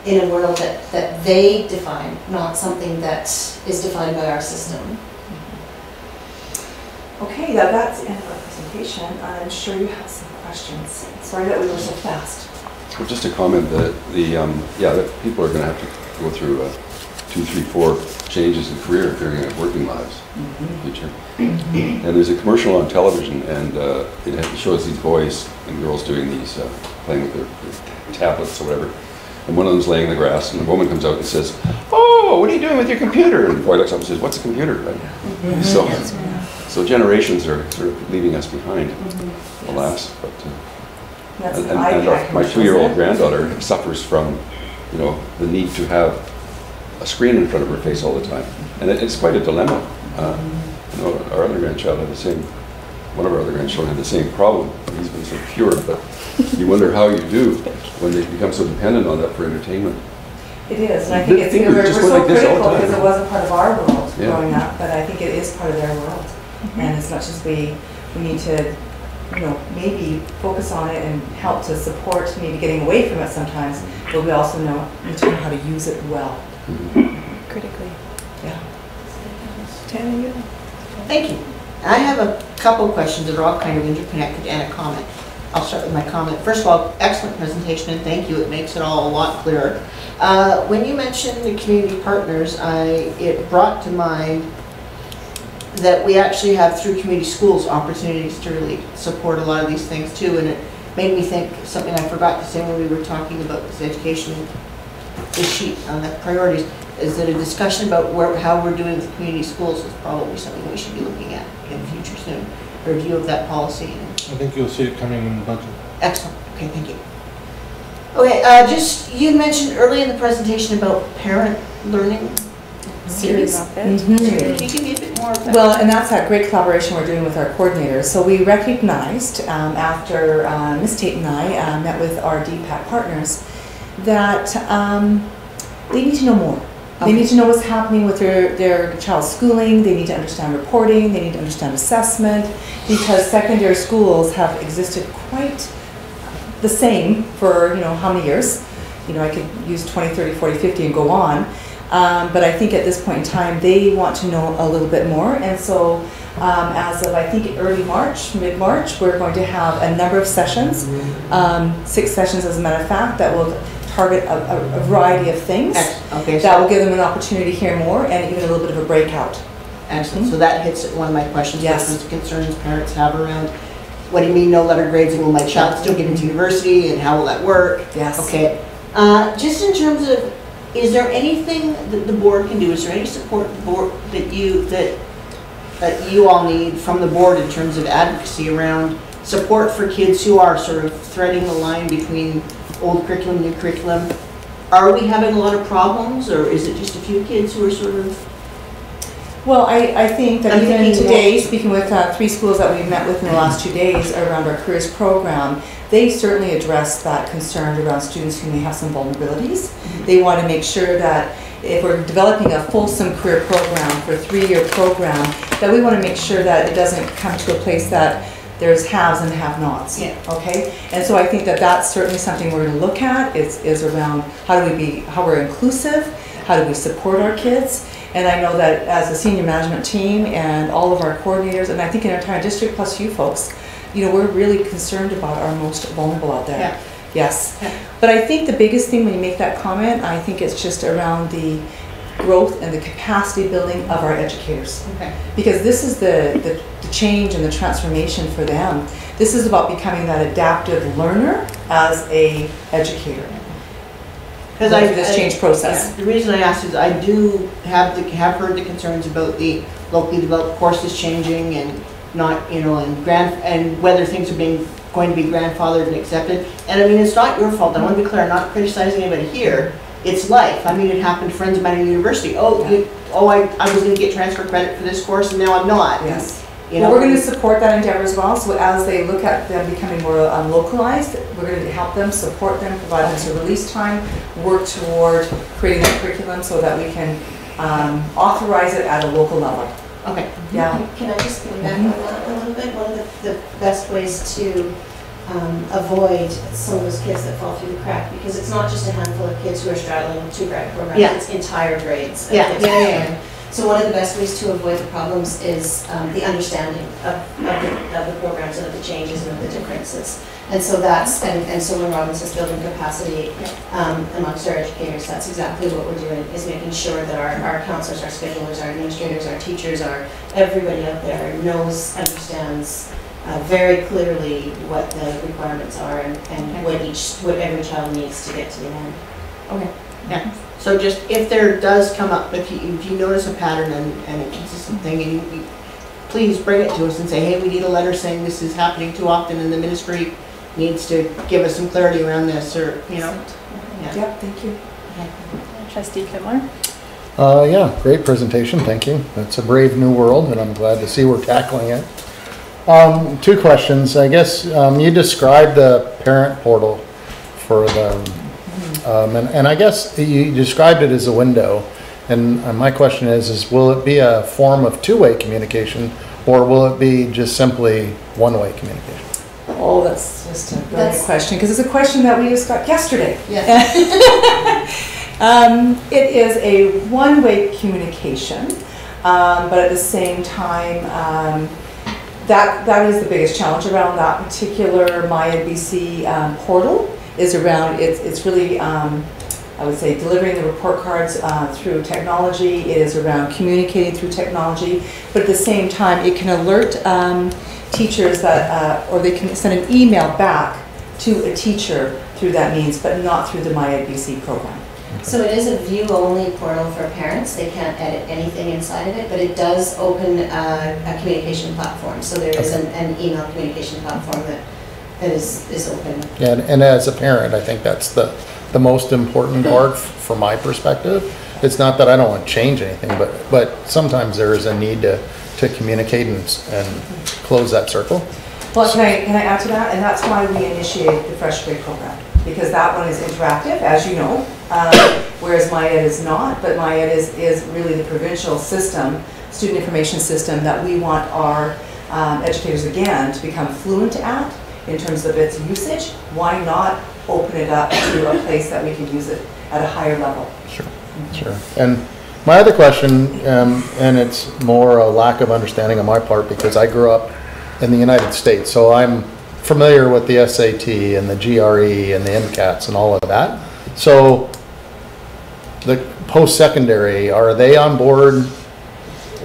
in a world that they define, not something that is defined by our system. Okay, that's the end of our presentation. I'm sure you have some questions. Sorry that we were so fast. Well, just a comment that that people are going to have to go through 2, 3, 4 changes in career if they're going to have working lives in the future. And there's a commercial on television, and it shows these boys and girls doing these, playing with their tablets or whatever. And one of them's laying in the grass, and the woman comes out and says, "Oh, what are you doing with your computer?" And the boy looks up and says, "What's a computer?" Right? So generations are sort of leaving us behind, alas. But and my 2-year-old granddaughter suffers from, you know, the need to have a screen in front of her face all the time, and it's quite a dilemma. You know, our other grandchild had one of our other grandchildren had the same problem. He's been sort of cured, but you wonder how you do when they become so dependent on that for entertainment. It is, and I think we're so critical because it wasn't part of our world growing up, but I think it is part of their world. And as much as we need to, you know, maybe focus on it and help to support maybe getting away from it sometimes, but we also need to know how to use it well. Critically. Yeah. Tanya, you? Thank you. I have a couple of questions that are all kind of interconnected and a comment. I'll start with my comment. First of all, excellent presentation and thank you. It makes it all a lot clearer. When you mentioned the community partners, it brought to mind that we actually have through community schools opportunities to really support a lot of these things too, and it made me think something I forgot to say when we were talking about this education, this sheet on the priorities, is that a discussion about how we're doing with community schools is probably something we should be looking at in the future soon. A review of that policy. I think you'll see it coming in the budget. Excellent. Okay, thank you. Okay, just you mentioned early in the presentation about parent learning series. Can you give me a bit more of that? Well, and that's that great collaboration we're doing with our coordinators. So we recognized after Ms. Tate and I met with our DPAC partners that they need to know more. They need to know what's happening with their child's schooling. They need to understand reporting. They need to understand assessment, because secondary schools have existed quite the same for, how many years. I could use 20, 30, 40, 50 and go on. But I think at this point in time, they want to know a little bit more. And so as of, I think, early March, mid-March, we're going to have a number of sessions, 6 sessions as a matter of fact, that will target a variety of things. Okay, that will give them an opportunity to hear more and even a little bit of a breakout. Excellent. So that hits one of my questions. Yes. What concerns parents have around, what do you mean no letter grades, and will my child still get into university, and how will that work? Yes. Okay. Just in terms of, is there anything that the board can do? Is there any support board that you all need from the board in terms of advocacy around support for kids who are sort of threading the line between old curriculum, new curriculum? Are we having a lot of problems, or is it just a few kids who are sort of? Well, I think that even today, speaking with 3 schools that we've met with in the last 2 days around our careers program, they certainly address that concern around students who may have some vulnerabilities. They want to make sure that if we're developing a fulsome career program for a 3-year program, that we want to make sure that it doesn't come to a place that there's haves and have-nots. Yeah. Okay, and so I think that that's certainly something we're going to look at. Is around how we're inclusive, how do we support our kids. And I know that as a senior management team and all of our coordinators, and I think in our entire district plus you folks, we're really concerned about our most vulnerable out there. Yeah. Yes. Yeah. But I think the biggest thing when you make that comment, I think it's just around the growth and the capacity building of our educators. Okay. Because this is the change and the transformation for them. This is about becoming that adaptive learner as a educator. Because this change process. Yeah, the reason I asked is I do have heard the concerns about the locally developed courses changing and not, and whether things are going to be grandfathered and accepted. And I mean, it's not your fault. I want to be clear. I'm not criticizing anybody here. It's life. I mean, it happened to friends of mine in university. I was going to get transfer credit for this course, and now I'm not. Yes. Well, we're going to support that endeavor as well. So as they look at them becoming more localized, we're going to help them, support them, provide them some release time, work toward creating a curriculum so that we can authorize it at a local level. Okay. Yeah. Can I just piggyback on that a little bit? One of the best ways to avoid some of those kids that fall through the crack, because it's not just a handful of kids who are straddling 2 grad programs, it's entire grades. Yeah. So one of the best ways to avoid the problems is the understanding of the programs and of the changes and of the differences. And so and so when Robin says building capacity amongst our educators, that's exactly what we're doing, is making sure that our counselors, our schedulers, our administrators, our teachers, everybody out there knows, understands very clearly what the requirements are and what every child needs to get to the end. Okay. Yeah. So just if there does come up, if you notice a pattern and a consistent thing, and you please bring it to us and say, hey, we need a letter saying this is happening too often and the ministry needs to give us some clarity around this, or, Yeah. Yep, thank you. Trustee Kimler? Yeah, great presentation, thank you. It's a brave new world, and I'm glad to see we're tackling it. 2 questions. I guess you described the parent portal for the and I guess you described it as a window, and my question is will it be a form of 2-way communication, or will it be just simply 1-way communication? Oh, that's just a brilliant question, because it's a question that we just got yesterday. Yes. It is a 1-way communication, but at the same time, that is the biggest challenge around that particular MyEdBC portal, is around, it's really, I would say, delivering the report cards through technology. It is around communicating through technology, but at the same time, it can alert teachers that, or they can send an email back to a teacher through that means, but not through the MyEdBC program. So it is a view-only portal for parents. They can't edit anything inside of it, but it does open a communication platform. So there is an email communication platform that is open. Yeah, and as a parent, I think that's the most important part from my perspective. It's not that I don't want to change anything, but sometimes there is a need to communicate and close that circle. Well, can I add to that? And that's why we initiated the Fresh Grade program, because that one is interactive, as you know, whereas MyEd is not, but MyEd is really the provincial system, student information system, that we want our educators, again, to become fluent at in terms of its usage. Why not open it up to a place that we could use it at a higher level? Sure, sure. And my other question, and it's more a lack of understanding on my part because I grew up in the United States, so I'm familiar with the SAT and the GRE and the MCATs and all of that. So the post-secondary, are they on board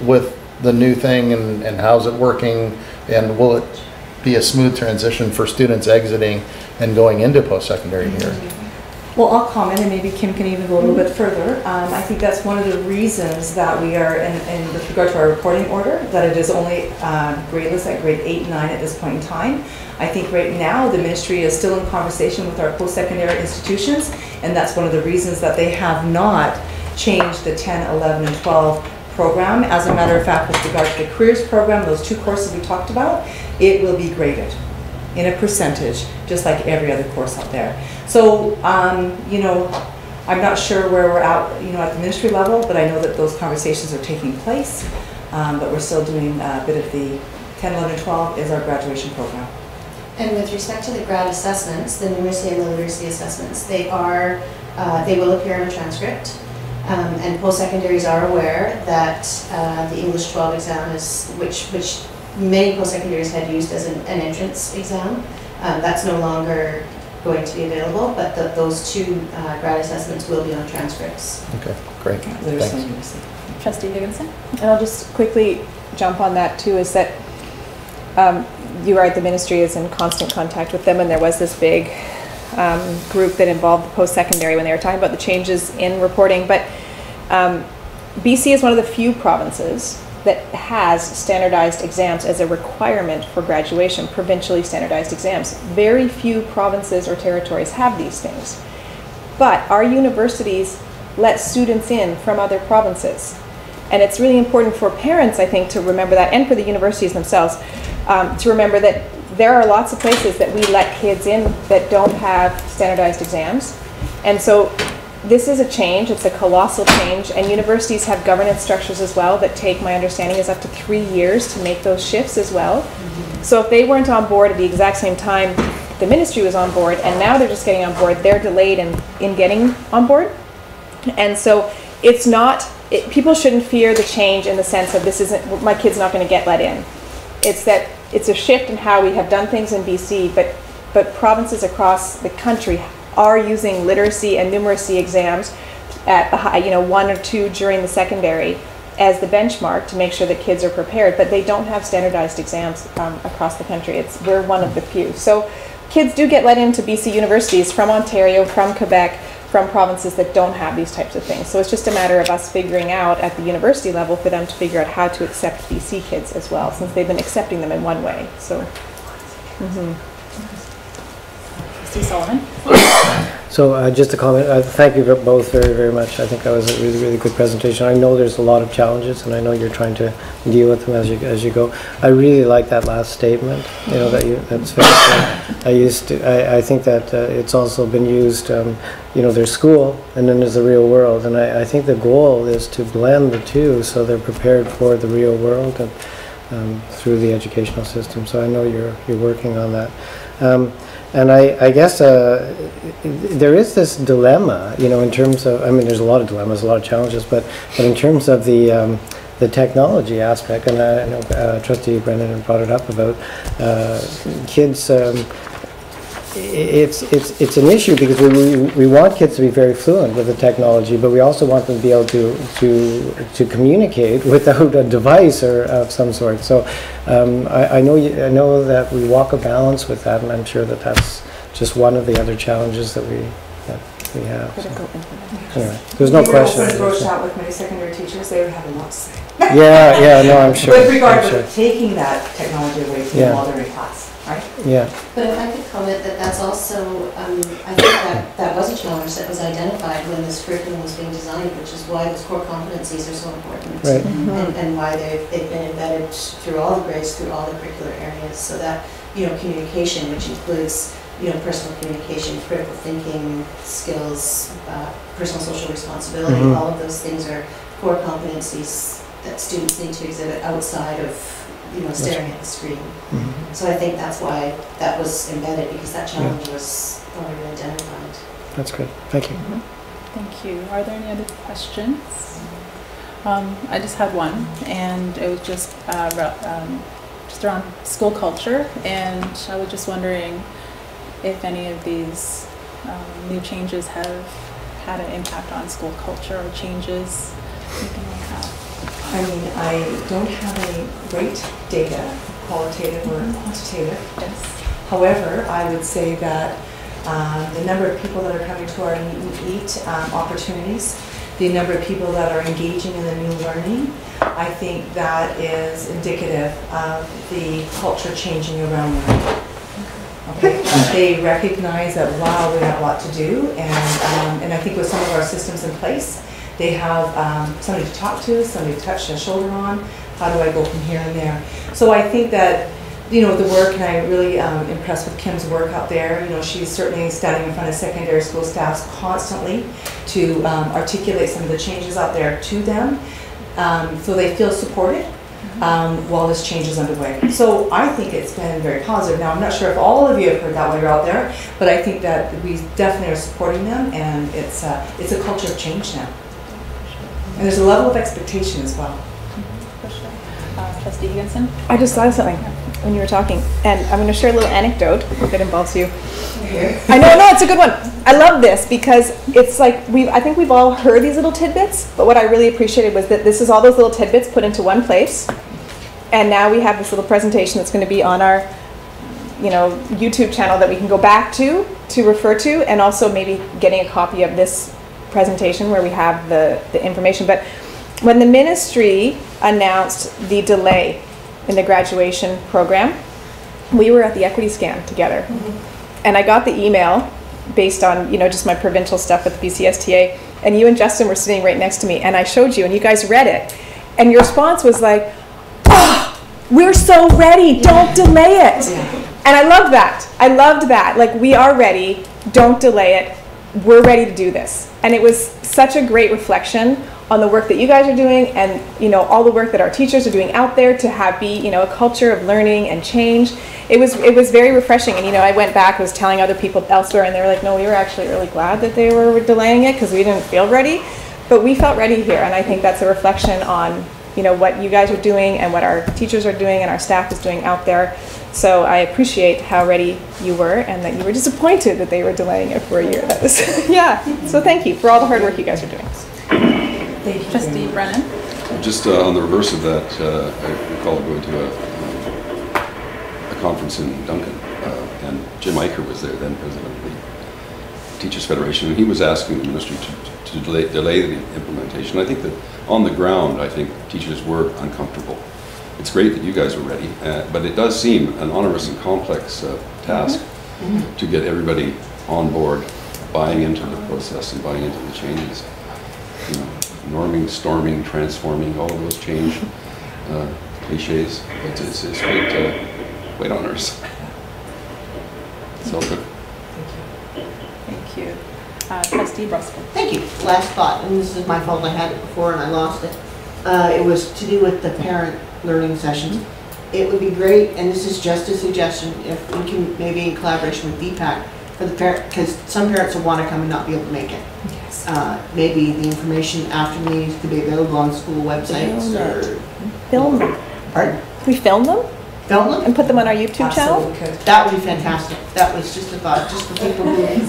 with the new thing and how's it working, and will it be a smooth transition for students exiting and going into post-secondary here? Well, I'll comment, and maybe Kim can even go a little bit further. I think that's one of the reasons that we are, in with regard to our reporting order, that it is only gradeless at grade 8 and 9 at this point in time. I think right now the ministry is still in conversation with our post-secondary institutions, and that's one of the reasons that they have not changed the 10, 11, and 12 program. As a matter of fact, with regard to the careers program, those 2 courses we talked about, it will be graded in a percentage, just like every other course out there. So, you know, I'm not sure where we're at, you know, at the ministry level, but I know that those conversations are taking place. But we're still doing a bit of the 10, 11, 12 is our graduation program. And with respect to the grad assessments, the numeracy and the literacy assessments, they will appear in a transcript. And post-secondaries are aware that the English 12 exam is, which many post-secondaries had used as an entrance exam. That's no longer going to be available, but those 2 grad assessments will be on transcripts. Okay, great. Thanks. Trustee Higginson? And I'll just quickly jump on that too, is that you are at the ministry is in constant contact with them, and there was this big group that involved the post-secondary when they were talking about the changes in reporting. But BC is one of the few provinces that has standardized exams as a requirement for graduation, provincially standardized exams. Very few provinces or territories have these things. But our universities let students in from other provinces. And it's really important for parents, I think, to remember that, and for the universities themselves, to remember that there are lots of places that we let kids in that don't have standardized exams. And so this is a change, it's a colossal change, and universities have governance structures as well that take, my understanding, is up to 3 years to make those shifts as well. So if they weren't on board at the exact same time the ministry was on board, and now they're just getting on board, they're delayed in getting on board. And so it's not, people shouldn't fear the change in the sense of this isn't, my kid's not going to get let in. It's that it's a shift in how we have done things in BC, but provinces across the country are using literacy and numeracy exams at the high, 1 or 2 during the secondary as the benchmark to make sure that kids are prepared, but they don't have standardized exams across the country. We're one of the few. So kids do get let into BC universities from Ontario, from Quebec, from provinces that don't have these types of things. So it's just a matter of us figuring out at the university level for them to figure out how to accept BC kids as well, since they've been accepting them in one way. So. Solomon. So just a comment, thank you both very, very much. I think that was a really, really good presentation. I know there's a lot of challenges, and I know you're trying to deal with them as you go. I really like that last statement, that's very good. I think that it's also been used, there's school and then there's the real world, and I think the goal is to blend the two so they're prepared for the real world and through the educational system. So I know you're working on that. And I guess there is this dilemma, in terms of, there's a lot of dilemmas, a lot of challenges, but in terms of the the technology aspect, and I know Trustee Brennan brought it up about kids. It's an issue because we want kids to be very fluent with the technology, but we also want them to be able to communicate without a device or of some sort. So I know that we walk a balance with that, and I'm sure that that's just one of the other challenges that we have. So, anyway, there's no question. If I broached out with many secondary teachers, they would have a lot to say. Yeah, no, I'm sure. With regard to taking that technology away from them while they're in class, right? Yeah. But if I could comment that that's also, I think that was a challenge that was identified when this curriculum was being designed, which is why those core competencies are so important. Right. And why they've been embedded through all the grades, through all the curricular areas, so that, communication, which includes, personal communication, critical thinking skills, personal social responsibility, all of those things are core competencies that students need to exhibit outside of staring at the screen. So I think that's why that was embedded, because that challenge was already identified. That's good. Thank you. Thank you. Are there any other questions? I just had one, and it was just around school culture, and I was just wondering if any of these new changes have had an impact on school culture or changes, anything like that. I mean, I don't have any great data, qualitative or quantitative. Yes. However, I would say that the number of people that are coming to our Meet and Eat opportunities, the number of people that are engaging in the new learning, I think that is indicative of the culture changing around learning. Okay. They recognize that, wow, we have a lot to do, and I think with some of our systems in place, they have somebody to talk to, somebody to touch their shoulder on. How do I go from here and there? So I think that, the work, and I'm really impressed with Kim's work out there. She's certainly standing in front of secondary school staffs constantly to articulate some of the changes out there to them, so they feel supported while this change is underway. So I think it's been very positive. Now, I'm not sure if all of you have heard that while you're out there, but I think that we definitely are supporting them, and it's a culture of change now. And there's a level of expectation as well. For sure. Trustee Higginson? I just thought of something when you were talking, and I'm going to share a little anecdote that involves you. I know, no, it's a good one. I love this because it's like I think we've all heard these little tidbits, but what I really appreciated was that this is all those little tidbits put into one place, and now we have this little presentation that's going to be on our, YouTube channel that we can go back to refer to, and also maybe getting a copy of this presentation where we have the information. But when the ministry announced the delay in the graduation program, we were at the equity scan together. And I got the email based on, just my provincial stuff with the BCSTA, and you and Justin were sitting right next to me, and I showed you, and you guys read it. And your response was like, oh, we're so ready, don't delay it. And I loved that. I loved that. Like, we are ready, don't delay it. We're ready to do this. And it was such a great reflection on the work that you guys are doing, and all the work that our teachers are doing out there to be a culture of learning and change. It was very refreshing. And I went back, I was telling other people elsewhere, and they were like, no, we were actually really glad that they were delaying it because we didn't feel ready, but we felt ready here. And I think that's a reflection on what you guys are doing and what our teachers are doing and our staff is doing out there. So I appreciate how ready you were, and that you were disappointed that they were delaying it for a year. That was yeah. So thank you for all the hard work you guys are doing. Thank you. Trustee Brennan? Just on the reverse of that, I recall going to a conference in Duncan, and Jim Eicher was there, then president of the Teachers Federation, and he was asking the ministry to delay the implementation. I think that on the ground, I think teachers were uncomfortable. It's great that you guys are ready, but it does seem an onerous and complex task to get everybody on board, buying into the process and buying into the changes. Norming, storming, transforming, all of those change cliches. It's quite onerous. It's all good. Thank you. Trustee Brusco. Thank you. Last thought, and this is my fault, I had it before and I lost it. It was to do with the parent learning sessions. It would be great, and this is just a suggestion, if we can, maybe in collaboration with DPAC, for the parent, because some parents will want to come and not be able to make it. Maybe the information after meetings could be available on school websites or... Film them. Pardon? Can we film them Film them? and put them on our YouTube channel? Absolutely could. That would be fantastic. That was just a thought, just for people who can't.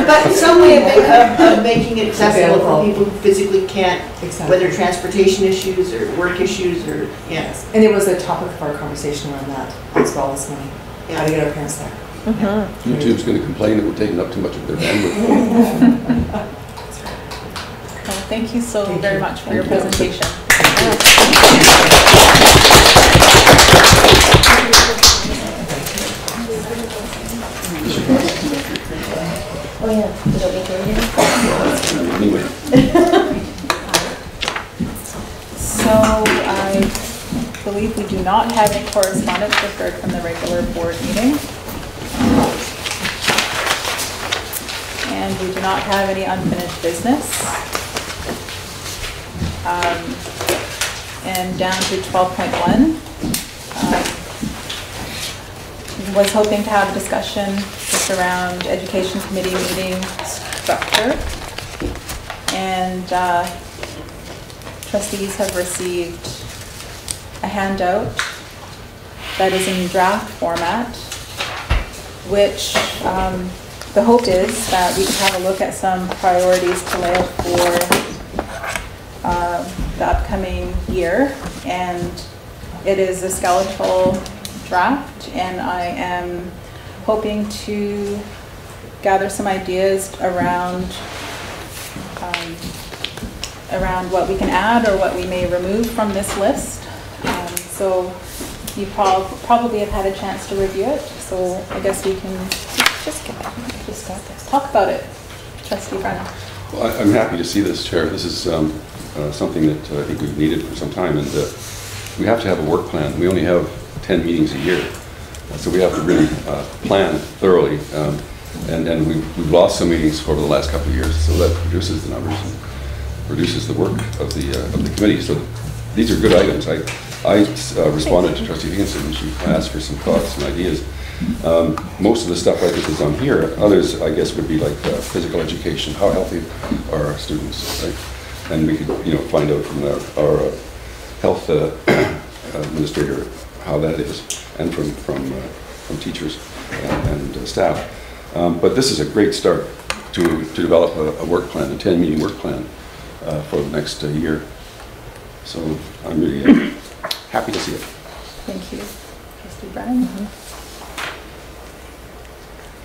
But some way of making it accessible for people who physically can't, whether transportation issues or work issues or, yes. And it was a topic of our conversation around that as well this morning. How to get our parents there. YouTube's going to complain that we're taking up too much of their bandwidth. Well, thank you so very much for your presentation. Oh yeah, you don't need to read it? Anyway, So I believe we do not have any correspondence referred from the regular board meeting. And we do not have any unfinished business. And down to 12.1. Was hoping to have a discussion just around education committee meeting structure. And trustees have received a handout that is in draft format, which the hope is that we can have a look at some priorities to lay out for the upcoming year. And it is a skeletal draft, and I am hoping to gather some ideas around what we can add or what we may remove from this list. So you probably have had a chance to review it, so I guess we can just talk about it. Trustee Brennan. well, I'm happy to see this, Chair. This is something that I think we've needed for some time, and we have to have a work plan. We only have 10 meetings a year, so we have to really plan thoroughly. And we've lost some meetings over the last couple of years, so that reduces the numbers and reduces the work of the committee. So these are good items. I responded to Trustee Higginson and she asked for some thoughts and ideas. Most of the stuff I think is on here. Others, I guess, would be like physical education. How healthy are our students, right? And we could, find out from our health administrator how that is, and from teachers and staff. But this is a great start to develop a work plan, a 10-meeting work plan for the next year. So I'm really happy to see it. Thank you. Trustee Brennan.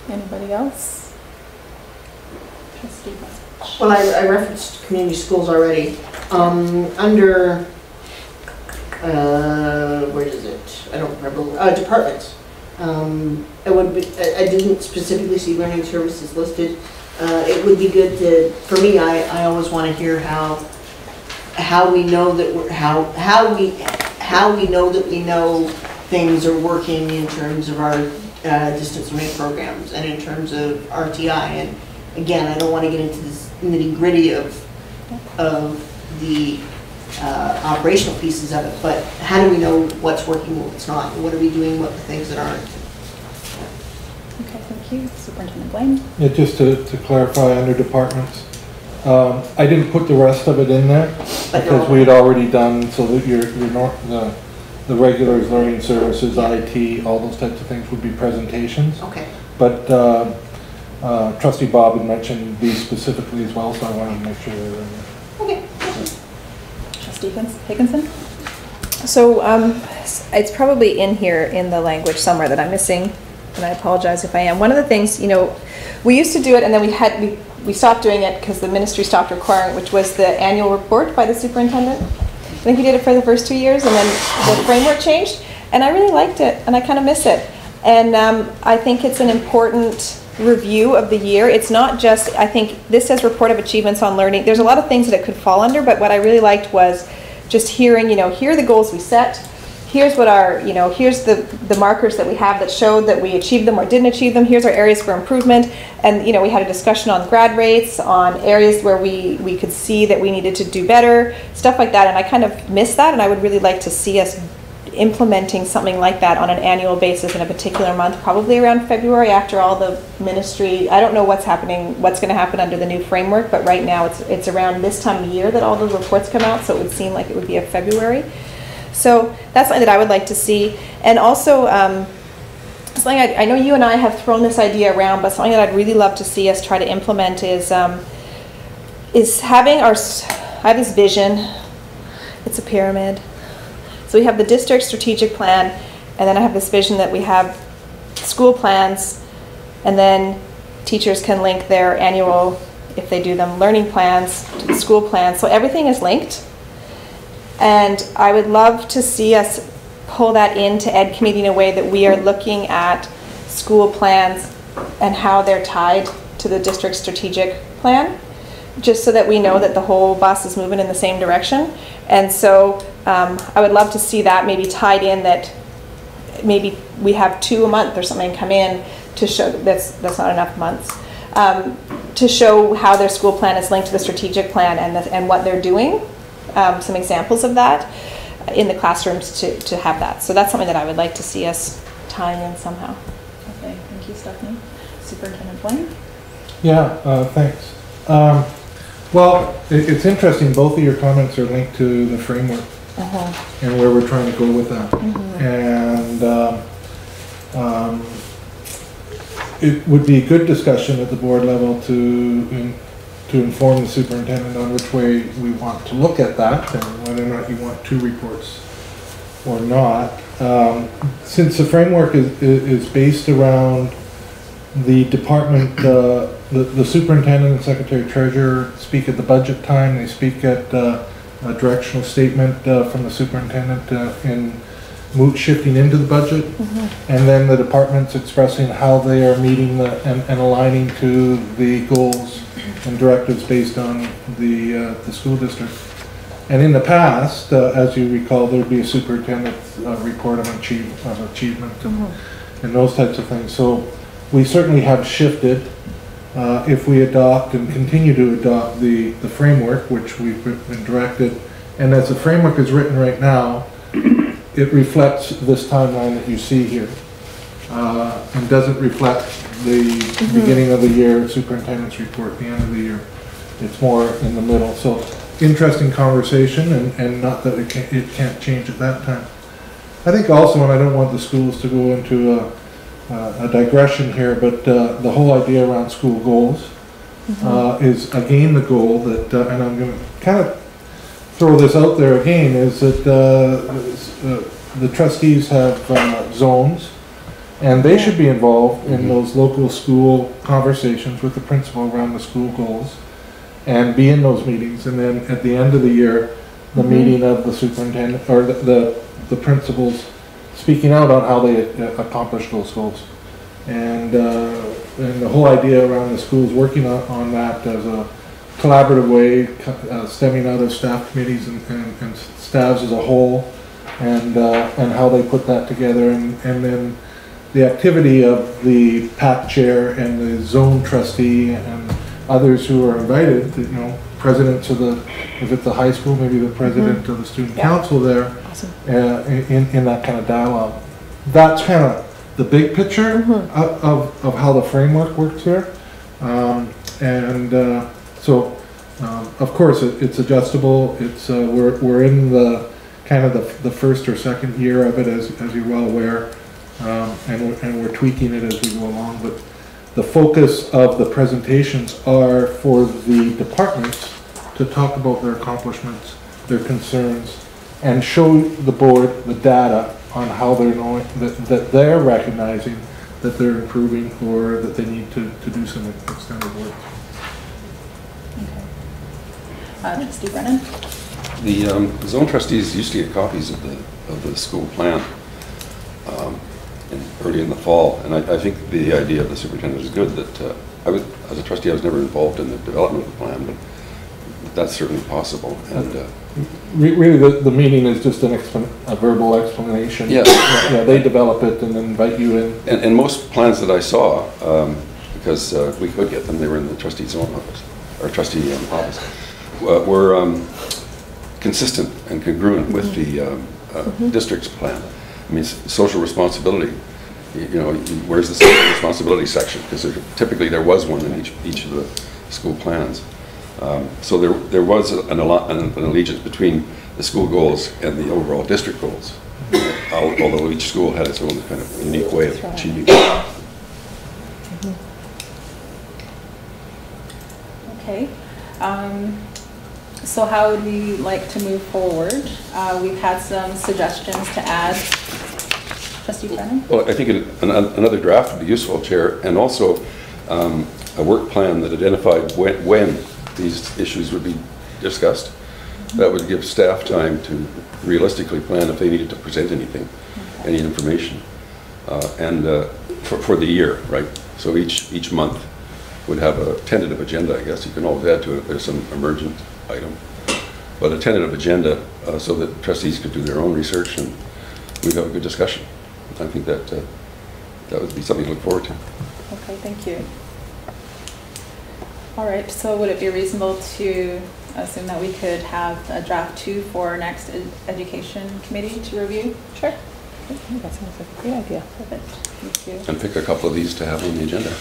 Anybody else? Trustee Buzzich. Well, I referenced community schools already. Under, where is it? I don't remember. Departments. I didn't specifically see learning services listed. It would be good to, for me, I always want to hear how we know that how we know that we know things are working in terms of our distance learning programs and in terms of RTI. And again, I don't want to get into this nitty-gritty of the operational pieces of it, but how do we know what's working, what's not, and what are we doing with the things that aren't? Okay, thank you. Superintendent Blaine. Yeah, just to clarify under departments, I didn't put the rest of it in there because we had already done, so that the regulars, learning services, IT, all those types of things would be presentations. Okay. But Trustee Bob had mentioned these specifically as well, so I wanted to make sure they were in there. Okay. Trustee Higginson. So it's probably in here in the language somewhere that I'm missing, and I apologize if I am. One of the things, we used to do it, and then we stopped doing it because the ministry stopped requiring it, which was the annual report by the superintendent. I think we did it for the first 2 years, and then the framework changed, and I really liked it, and I kind of miss it. And I think it's an important review of the year. It's not just, I think this says report of achievements on learning. There's a lot of things that it could fall under, but what I really liked was just hearing, here are the goals we set. Here's what here's the markers that we have that showed that we achieved them or didn't achieve them. Here's our areas for improvement. And, we had a discussion on grad rates, on areas where we could see that we needed to do better, stuff like that. And I kind of miss that, and I would really like to see us implementing something like that on an annual basis in a particular month, probably around February after all the ministry, I don't know what's going to happen under the new framework, but right now it's around this time of year that all the reports come out, so it would seem like it would be a February. So that's something that I would like to see. And also, something I know you and I have thrown this idea around, but something that I'd really love to see us try to implement is having I have this vision. It's a pyramid. So we have the district strategic plan, and then I have this vision that we have school plans, and then teachers can link their annual, if they do them, learning plans to the school plans. So everything is linked. And I would love to see us pull that into Ed Committee in a way that we are looking at school plans and how they're tied to the district strategic plan, just so that we know that the whole bus is moving in the same direction. And so I would love to see that maybe tied in, that maybe we have 2 a month or something come in to show that's not enough months, to show how their school plan is linked to the strategic plan and what they're doing. Some examples of that in the classrooms to have that. So that's something that I would like to see us tying in somehow. Okay, thank you, Stephanie. Superintendent Blaine? Yeah, thanks. Well, it's interesting, both of your comments are linked to the framework and where we're trying to go with that. And it would be a good discussion at the board level to inform the superintendent on which way we want to look at that and whether or not you want 2 reports or not. Since the framework is based around the department, the superintendent and secretary treasurer speak at the budget time. They speak at a directional statement from the superintendent in shifting into the budget, and then the departments expressing how they are meeting and aligning to the goals and directives based on the school district. And in the past, as you recall, there would be a superintendent's report of achievement and those types of things. So we certainly have shifted. If we adopt and continue to adopt the framework, which we've been directed, and as the framework is written right now, it reflects this timeline that you see here, and doesn't reflect the beginning of the year superintendent's report, the end of the year. It's more in the middle. So interesting conversation, and not that it can't change at that time. I think also, and I don't want the schools to go into a digression here, but the whole idea around school goals is again the goal that, and I'm going to kind of throw this out there again, is that the trustees have zones, and they should be involved in those local school conversations with the principal around the school goals, and be in those meetings. And then at the end of the year, the meeting of the superintendent or the principals speaking out on how they accomplish those goals. And the whole idea around the schools working on that as a collaborative way, stemming out of staff committees and staffs as a whole, and how they put that together, and then the activity of the PAC chair and the zone trustee and others who are invited, you know, presidents of the, if it's a high school, maybe the president of the student council there, in that kind of dialogue. That's kind of the big picture of how the framework works here. So of course it's adjustable. It's we're in the kind of the first or second year of it, as you're well aware, and we're tweaking it as we go along. But the focus of the presentations are for the departments to talk about their accomplishments, their concerns, and show the board the data on how they're knowing that they're recognizing that they're improving, or that they need to do some extended work. Okay. Trustee Brennan? The zone trustees used to get copies of the school plan early in the fall, and I think the idea of the superintendent is good. That as a trustee, I was never involved in the development of the plan, but that's certainly possible. And really, the meeting is just a verbal explanation. Yeah. Yeah, they develop it and then invite you in. And most plans that I saw, because we could get them, they were in the trustee zone office, or trustee office, were consistent and congruent with the district's plan. I mean, social responsibility, you know, where's the social responsibility section? Because typically there was one in each of the school plans. So there was an allegiance between the school goals and the overall district goals, although each school had its own kind of unique way of achieving it. Okay. So how would we like to move forward? We've had some suggestions to add. Trustee Brennan? Well, I think another draft would be useful, Chair, and also a work plan that identified when these issues would be discussed. That would give staff time to realistically plan if they needed to present anything, any information, and for the year, right? So each month would have a tentative agenda, I guess. You can always add to it if there's some emergent item. But a tentative agenda so that trustees could do their own research and we'd have a good discussion. I think that that would be something to look forward to. Okay, thank you. All right, so would it be reasonable to assume that we could have a draft 2 for our next education committee to review? Sure. I think that sounds like a great idea. Perfect. Thank you. And pick a couple of these to have on the agenda.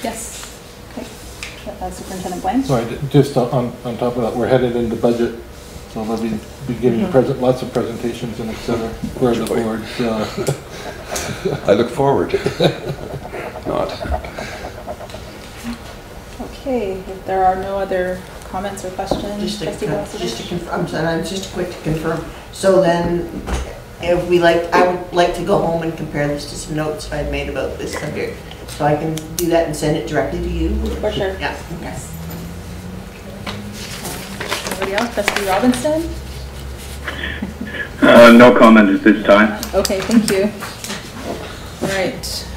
Yes. Okay. Superintendent Blank? So just on top of that, we're headed into budget, so we'll be giving lots of presentations and et cetera for the board. I look forward. Not. Okay, if there are no other comments or questions, Trustee Velocity? Just to confirm, just quick to confirm. So then, if we I would like to go home and compare this to some notes I've made about this subject. So I can do that and send it directly to you? For sure. Yeah. Yes. Anybody else? Trustee Robinson? No comment at this time. Okay, thank you. All right.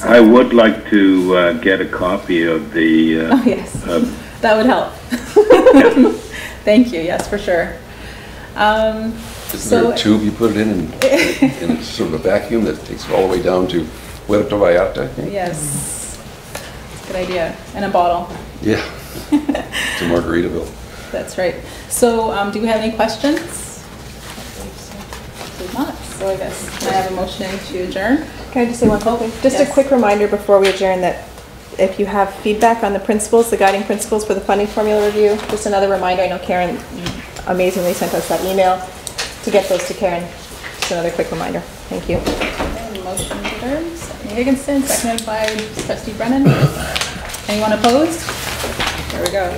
I would like to get a copy of the... Oh, yes. That would help. Thank you. Yes, for sure. Isn't there a tube you put it in and it's sort of a vacuum that takes it all the way down to Puerto Vallarta, I think? Yes. Good idea. And a bottle. Yeah. To Margaritaville. That's right. So do we have any questions? If not, so I guess can I have a motion to adjourn? Can I just say one thing? Just Yes. a quick reminder before we adjourn that if you have feedback on the principles, the guiding principles for the funding formula review, just another reminder. I know Karen amazingly sent us that email to get those to Karen. Just another quick reminder. Thank you. Okay, motion adjourned. Stephanie Higginson, seconded by Trustee Brennan. Anyone opposed? There we go.